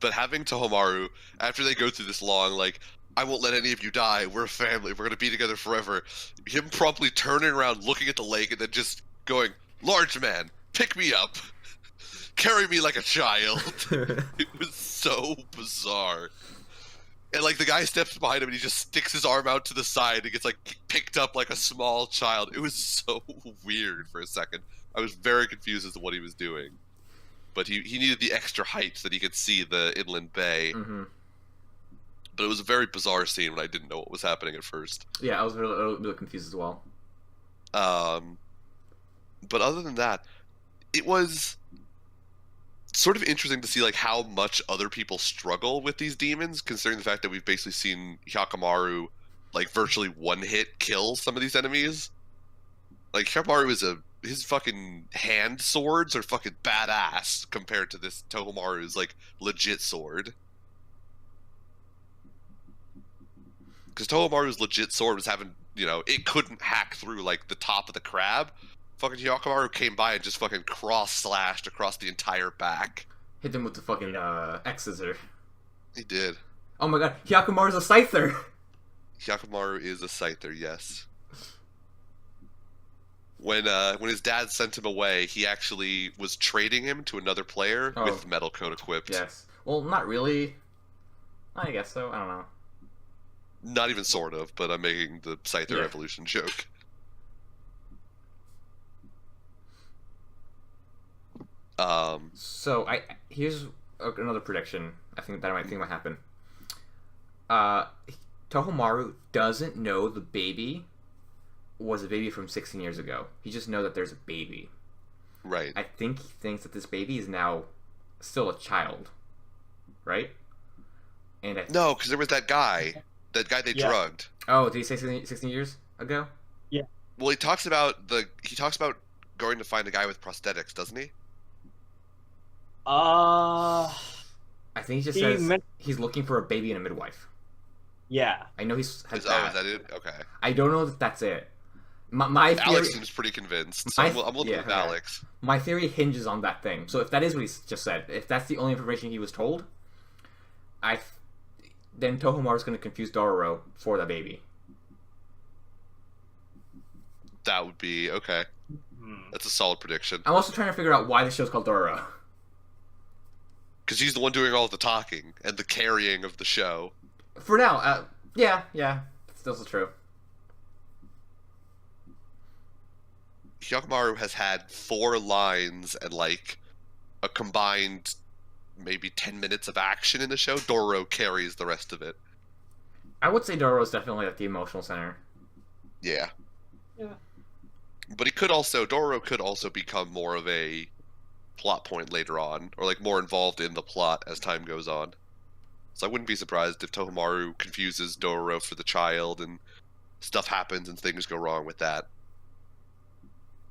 Speaker 1: But having Tohomaru, after they go through this long, like, "I won't let any of you die, we're a family, we're going to be together forever," him promptly turning around, looking at the lake, and then just going, "Large man, pick me up. Carry me like a child." It was so bizarre. And, like, the guy steps behind him and he just sticks his arm out to the side and gets, like, picked up like a small child. It was so weird for a second. I was very confused as to what he was doing. But he needed the extra height so that he could see the inland bay.
Speaker 2: Mm-hmm.
Speaker 1: But it was a very bizarre scene when I didn't know what was happening at first.
Speaker 2: Yeah, I was a little confused as well.
Speaker 1: But other than that, it was sort of interesting to see like how much other people struggle with these demons, considering the fact that we've basically seen Hyakkimaru like virtually one hit kill some of these enemies. Like Hyakkimaru his fucking hand swords are fucking badass compared to this Tohomaru's like legit sword. Because Tohomaru's legit sword was having, it couldn't hack through like the top of the crab. Fucking Hyakkimaru came by and just fucking cross-slashed across the entire back.
Speaker 2: Hit him with the fucking X-scissor.
Speaker 1: He did.
Speaker 2: Oh my god, Hyakkimaru's a scyther!
Speaker 1: Hyakkimaru is a scyther, yes. When his dad sent him away, he actually was trading him to another player with metal coat equipped.
Speaker 2: Yes. Well, not really. I guess so. I don't know.
Speaker 1: Not even sort of, but I'm making the scyther evolution joke.
Speaker 2: So here's another prediction. I think might happen. Tohomaru doesn't know the baby was a baby from 16 years ago. He just knows that there's a baby.
Speaker 1: Right.
Speaker 2: I think he thinks that this baby is now still a child. Right? And
Speaker 1: No, because there was that guy they
Speaker 3: Yeah,
Speaker 1: drugged.
Speaker 2: oh, did he say 16 years ago?
Speaker 3: yeah.
Speaker 1: Well, he talks about going to find a guy with prosthetics, doesn't he?
Speaker 3: Uh,
Speaker 2: I think he just
Speaker 3: he
Speaker 2: says
Speaker 3: meant,
Speaker 2: he's looking for a baby and a midwife.
Speaker 3: yeah.
Speaker 2: I know he's has
Speaker 1: Is
Speaker 2: that.
Speaker 1: that it? Okay.
Speaker 2: I don't know if that's it. My theory,
Speaker 1: Alex seems pretty convinced, so
Speaker 2: my
Speaker 1: I'm looking
Speaker 2: yeah,
Speaker 1: with
Speaker 2: okay.
Speaker 1: Alex.
Speaker 2: My theory hinges on that thing. So if that is what he just said, if that's the only information he was told, I then Tohomaru's going to confuse Dororo for the baby.
Speaker 1: That would be okay.
Speaker 3: Hmm.
Speaker 1: That's a solid prediction.
Speaker 2: I'm also trying to figure out why the show's called Dororo.
Speaker 1: Because he's the one doing all the talking and the carrying of the show.
Speaker 2: For now, yeah, that's also true.
Speaker 1: Hyakumaru has had 4 lines and like a combined maybe 10 minutes of action in the show. Dororo carries the rest of it.
Speaker 2: I would say Dororo is definitely like the emotional center.
Speaker 1: Yeah.
Speaker 3: Yeah.
Speaker 1: But Dororo could also become more of a plot point later on, or like more involved in the plot as time goes on. So I wouldn't be surprised if Tohomaru confuses Dororo for the child and stuff happens and things go wrong with that.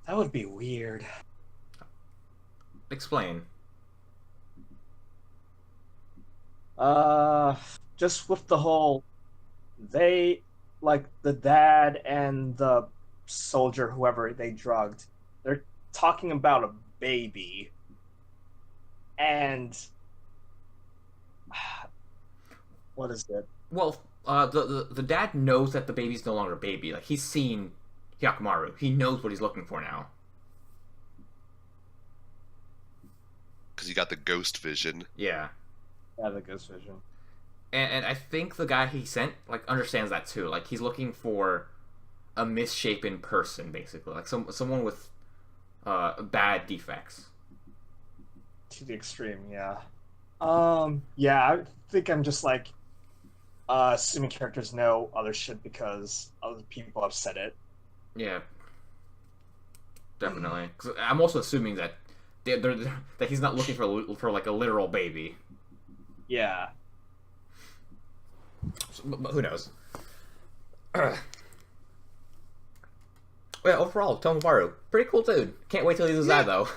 Speaker 3: That would be weird.
Speaker 2: Explain.
Speaker 3: Just with the whole, they, like the dad and the soldier, whoever they drugged, they're talking about a baby, and what is it?
Speaker 2: Well, the dad knows that the baby's no longer a baby. Like he's seen Hyakumaru. He knows what he's looking for now.
Speaker 1: Because he got the ghost vision.
Speaker 2: Yeah.
Speaker 3: Yeah, the ghost vision.
Speaker 2: And I think the guy he sent like understands that too. Like he's looking for a misshapen person, basically, like someone with bad defects.
Speaker 3: To the extreme, yeah. Yeah, I think I'm just like assuming characters know other shit because other people have said it.
Speaker 2: Yeah, definitely. 'Cause I'm also assuming that that he's not looking for like a literal baby.
Speaker 3: Yeah.
Speaker 2: So, but who knows? Well, overall, Tomomaru, pretty cool dude. Can't wait till he loses that though.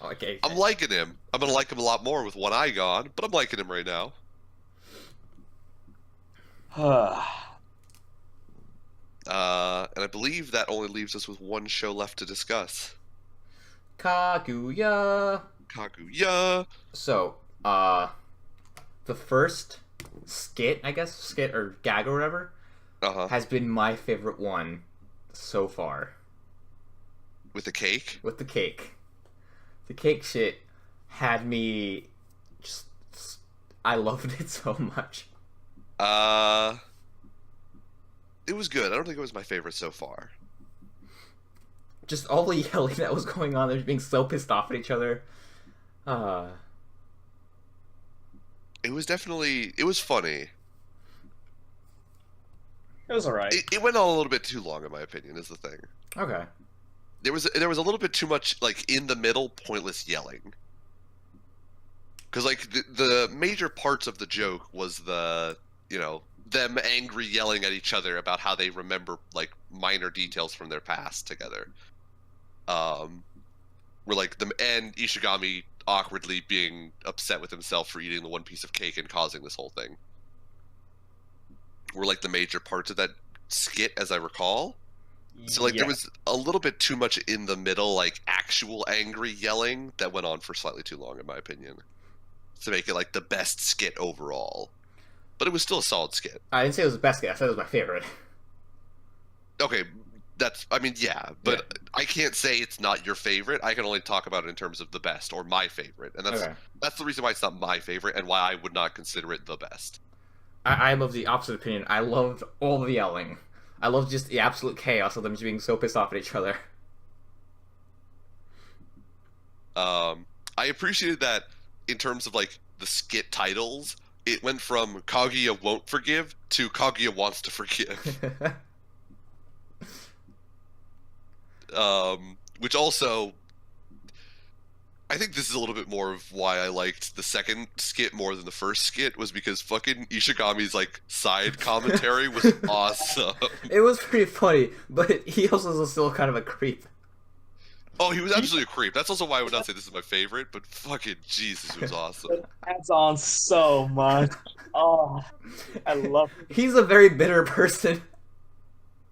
Speaker 2: Okay.
Speaker 1: I'm liking him. I'm gonna like him a lot more with one eye gone, but I'm liking him right now. And I believe that only leaves us with one show left to discuss.
Speaker 2: Kaguya.
Speaker 1: Kaguya.
Speaker 2: So, the first skit, I guess, skit or gag or whatever,
Speaker 1: Uh-huh.
Speaker 2: has been my favorite one so far.
Speaker 1: With the cake?
Speaker 2: With the cake. The cake shit had me just. I loved it so much.
Speaker 1: It was good. I don't think it was my favorite so far.
Speaker 2: Just all the yelling that was going on, they're being so pissed off at each other.
Speaker 1: It was funny.
Speaker 3: It was alright.
Speaker 1: It went on a little bit too long, in my opinion, is the thing.
Speaker 2: Okay.
Speaker 1: There was a little bit too much, like, in the middle, pointless yelling. Because, like, the major parts of the joke was them angry yelling at each other about how they remember, like, minor details from their past together. Where, like, and Ishigami awkwardly being upset with himself for eating the one piece of cake and causing this whole thing were, like, the major parts of that skit, as I recall. So, like,
Speaker 3: Yeah.
Speaker 1: there was a little bit too much in the middle, like, actual angry yelling that went on for slightly too long, in my opinion, to make it, like, the best skit overall. But it was still a solid skit.
Speaker 2: I didn't say it was the best skit, I said it was my favorite.
Speaker 1: Okay, yeah, but I can't say it's not your favorite. I can only talk about it in terms of the best, or my favorite. And that's the reason why it's not my favorite, and why I would not consider it the best.
Speaker 2: I'm of the opposite opinion. I loved all the yelling. I loved just the absolute chaos of them just being so pissed off at each other.
Speaker 1: I appreciated that in terms of, like, the skit titles, it went from Kaguya won't forgive to Kaguya wants to forgive. Which also, I think this is a little bit more of why I liked the second skit more than the first skit, was because fucking Ishigami's like side commentary was awesome.
Speaker 2: It was pretty funny, but he also was still kind of a creep.
Speaker 1: Oh, he was absolutely a creep. That's also why I would not say this is my favorite, but fucking Jesus, it was awesome.
Speaker 3: It adds on so much. Oh, I love it.
Speaker 2: He's a very bitter person.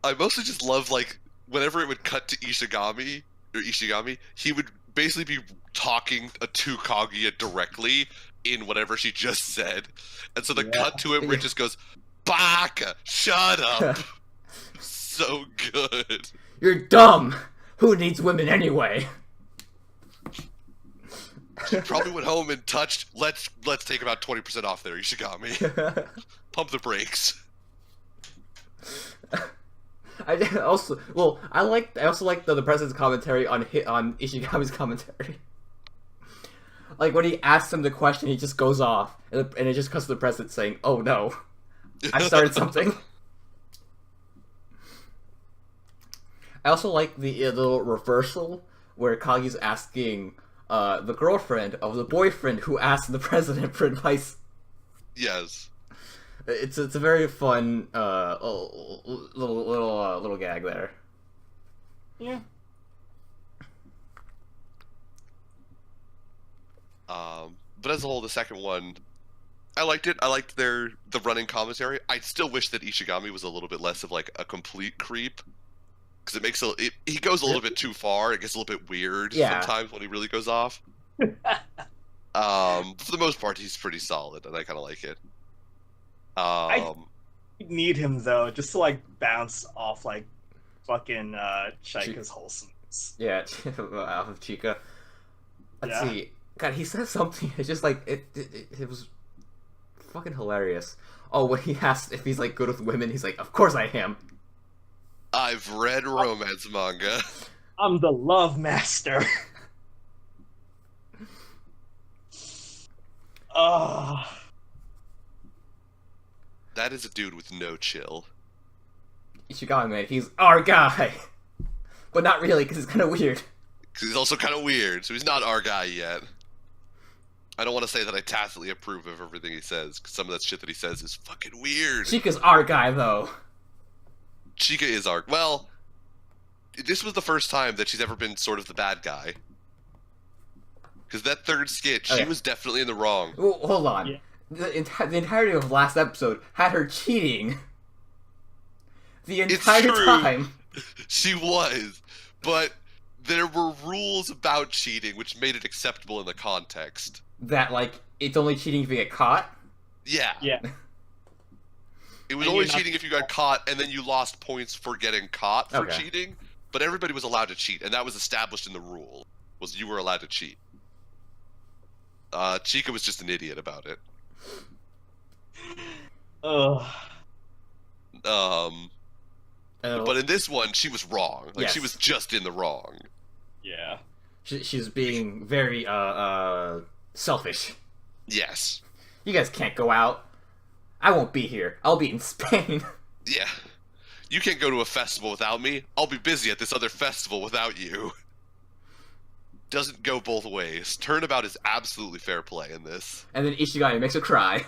Speaker 1: I mostly just love, like, whenever it would cut to Ishigami, he would basically be talking to Kaguya directly in whatever she just said. And so the cut to him where it just goes, Baka, shut up. So good.
Speaker 2: You're dumb. Who needs women anyway?
Speaker 1: She probably went home and touched, let's take about 20% off there, Ishigami. Pump the brakes.
Speaker 2: I also like the president's commentary on Ishigami's commentary. Like when he asks him the question, he just goes off, and it just cuts to the president saying, "Oh no, I started something." I also like the little reversal where Kagi's asking the girlfriend of the boyfriend who asked the president for advice.
Speaker 1: Yes.
Speaker 2: It's a very fun little gag there.
Speaker 3: Yeah.
Speaker 1: But as a whole, the second one, I liked it. I liked the running commentary. I still wish that Ishigami was a little bit less of like a complete creep, because it makes he goes a little bit too far. It gets a little bit weird sometimes when he really goes off. For the most part, he's pretty solid, and I kind of like it.
Speaker 3: I need him though, just to like bounce off like fucking Chika's wholesomeness.
Speaker 2: Yeah, off of Chica. Let's
Speaker 3: Yeah.
Speaker 2: see. God, he says something. It's just like it was fucking hilarious. Oh, when he asked if he's like good with women, he's like, "Of course I am."
Speaker 1: I've read romance manga.
Speaker 3: I'm the love master. Oh.
Speaker 1: That is a dude with no chill.
Speaker 2: Ishigami, man, he's our guy, but not really, because it's kind of weird.
Speaker 1: Because he's also kind of weird, so he's not our guy yet. I don't want to say that I tacitly approve of everything he says, because some of that shit that he says is fucking weird.
Speaker 2: Chica's our guy, though.
Speaker 1: Chica is our... Well, this was the first time that she's ever been sort of the bad guy. Because that third skit, she was definitely in the wrong.
Speaker 2: Well, hold on.
Speaker 3: Yeah.
Speaker 2: The entirety of last episode had her cheating. The entire time.
Speaker 1: She was. But there were rules about cheating which made it acceptable in the context.
Speaker 2: That, like, it's only cheating if you get caught?
Speaker 1: Yeah.
Speaker 3: Yeah.
Speaker 1: It was
Speaker 3: And
Speaker 1: only
Speaker 3: you're not-
Speaker 1: cheating if you got caught, and then you lost points for getting caught for cheating. But everybody was allowed to cheat, and that was established in the rule. Was you were allowed to cheat. Chica was just an idiot about it.
Speaker 3: Ugh.
Speaker 1: But in this one, she was wrong. Like, she
Speaker 2: Yes.
Speaker 1: was just in the wrong.
Speaker 3: Yeah.
Speaker 2: She's being very, selfish.
Speaker 1: Yes.
Speaker 2: You guys can't go out. I won't be here. I'll be in Spain.
Speaker 1: Yeah. You can't go to a festival without me. I'll be busy at this other festival without you. Doesn't go both ways. Turnabout is absolutely fair play in this.
Speaker 2: And then Ishigami makes her cry.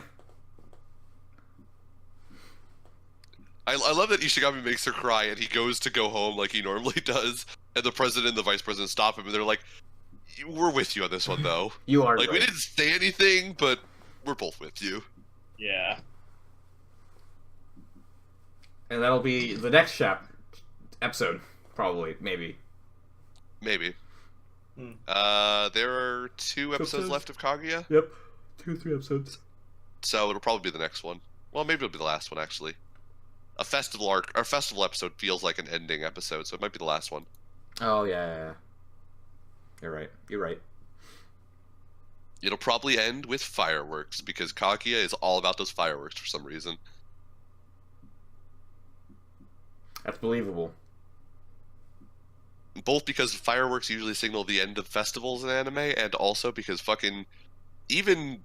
Speaker 1: I love that Ishigami makes her cry and he goes to go home like he normally does, and the president and the vice president stop him and they're like, "We're with you on this one, though.
Speaker 2: You are
Speaker 1: like,
Speaker 2: right.
Speaker 1: we didn't say anything, but we're both with you."
Speaker 3: Yeah.
Speaker 2: And that'll be the next episode, probably, maybe.
Speaker 1: Maybe.
Speaker 3: Hmm.
Speaker 1: There are 2 episodes left of Kaguya,
Speaker 2: Yep. 2-3 episodes.
Speaker 1: so it'll probably be the next one. Well, maybe it'll be the last one, actually. A festival arc, or festival episode feels like an ending episode, so it might be the last one.
Speaker 2: Oh, yeah. You're right.
Speaker 1: It'll probably end with fireworks, because Kaguya is all about those fireworks for some reason.
Speaker 2: That's believable.
Speaker 1: Both because fireworks usually signal the end of festivals in anime, and also because fucking, even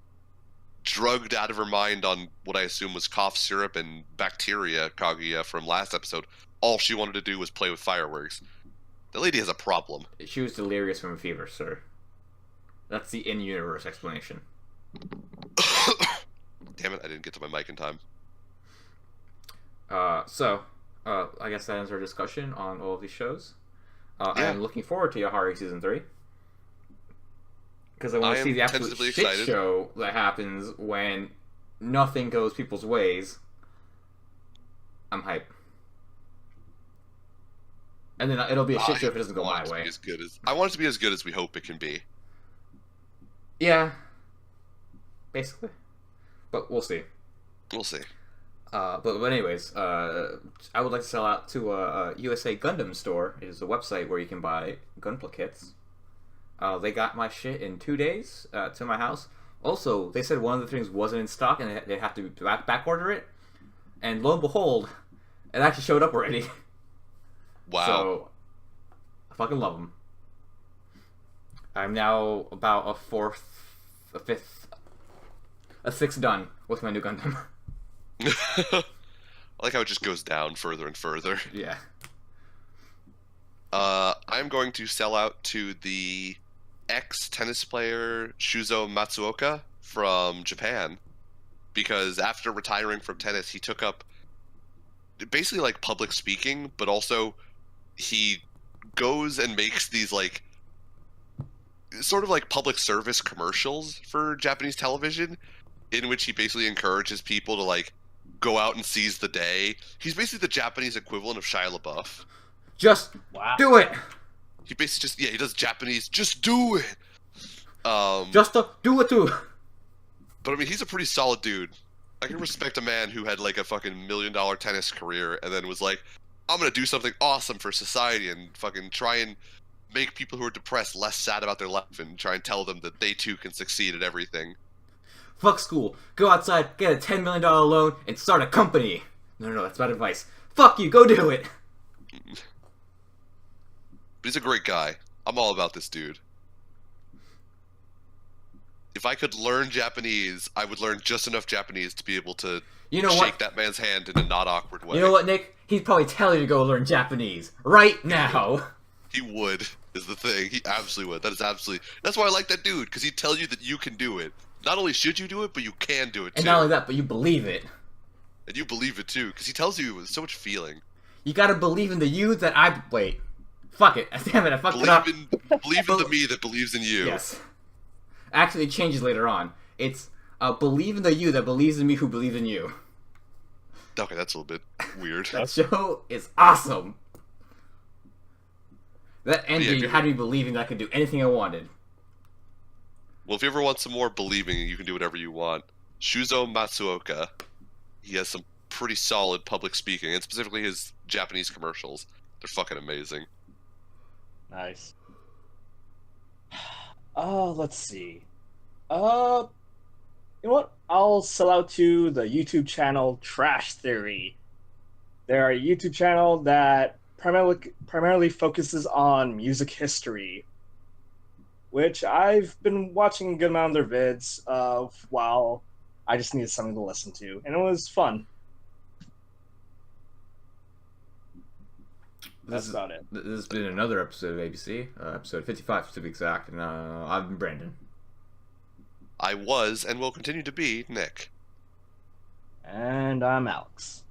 Speaker 1: drugged out of her mind on what I assume was cough syrup and bacteria, Kaguya from last episode, all she wanted to do was play with fireworks. The lady has a problem.
Speaker 2: She was delirious from a fever, sir. That's the in-universe explanation.
Speaker 1: Damn it! I didn't get to my mic in time.
Speaker 2: I guess that ends our discussion on all of these shows.
Speaker 1: Yeah.
Speaker 2: I'm looking forward to Yahari season 3 because I want
Speaker 1: I
Speaker 2: to see
Speaker 1: am
Speaker 2: the absolute
Speaker 1: tentatively
Speaker 2: shit
Speaker 1: excited.
Speaker 2: show that happens when nothing goes people's ways. I'm hype. And then it'll be a shit show if it doesn't go my way.
Speaker 1: I want it to be as good as we hope it can be.
Speaker 2: Yeah, basically. But we'll see.
Speaker 1: We'll see.
Speaker 2: But anyways, I would like to sell out to a USA Gundam store. It is a website where you can buy Gunpla kits. They got my shit in 2 days to my house. Also, they said one of the things wasn't in stock and they have to back order it. And lo and behold, it actually showed up already.
Speaker 1: Wow.
Speaker 2: So, I fucking love them. I'm now about a sixth done with my new Gundam.
Speaker 1: I like how it just goes down further and further.
Speaker 2: Yeah.
Speaker 1: I'm going to sell out to the ex-tennis player Shuzo Matsuoka from Japan, because after retiring from tennis, he took up basically like public speaking, but also he goes and makes these like sort of like public service commercials for Japanese television, in which he basically encourages people to like go out and seize the day. He's basically the Japanese equivalent of Shia LaBeouf.
Speaker 2: Just do it.
Speaker 1: He basically just he does Japanese. Just do it.
Speaker 2: Just do it too.
Speaker 1: But I mean, he's a pretty solid dude. I can respect a man who had like a fucking $1 million tennis career and then was like, I'm gonna do something awesome for society and fucking try and make people who are depressed less sad about their life and try and tell them that they too can succeed at everything.
Speaker 2: Fuck school. Go outside, get a $10 million loan, and start a company. No, that's bad advice. Fuck you, go do it.
Speaker 1: But he's a great guy. I'm all about this dude. If I could learn Japanese, I would learn just enough Japanese to be able to shake that man's hand in a not awkward way.
Speaker 2: You know what, Nick? He'd probably tell you to go learn Japanese right now.
Speaker 1: He would, is the thing. He absolutely would. That's why I like that dude, because he'd tell you that you can do it. Not only should you do it, but you can do it too.
Speaker 2: And not only that, but you believe it.
Speaker 1: And you believe it too, because he tells you with so much feeling.
Speaker 2: You gotta believe in the you that I... Wait. Fuck it. Damn it, I fucked it up.
Speaker 1: Believe in the me that believes in you.
Speaker 2: Yes. Actually, it changes later on. It's believe in the you that believes in me who believes in you.
Speaker 1: Okay, that's a little bit weird.
Speaker 2: That show is awesome. That ending had me believing that I could do anything I wanted.
Speaker 1: Well, if you ever want some more believing, you can do whatever you want. Shuzo Matsuoka, he has some pretty solid public speaking, and specifically his Japanese commercials. They're fucking amazing.
Speaker 3: Nice. Let's see. You know what? I'll sell out to the YouTube channel Trash Theory. They're a YouTube channel that primarily focuses on music history, which I've been watching a good amount of their vids while I just needed something to listen to, and it was fun. That's about it.
Speaker 2: This has been another episode of ABC, episode 55 to be exact, and I've been Brandon.
Speaker 1: I was and will continue to be Nick.
Speaker 3: And I'm Alex.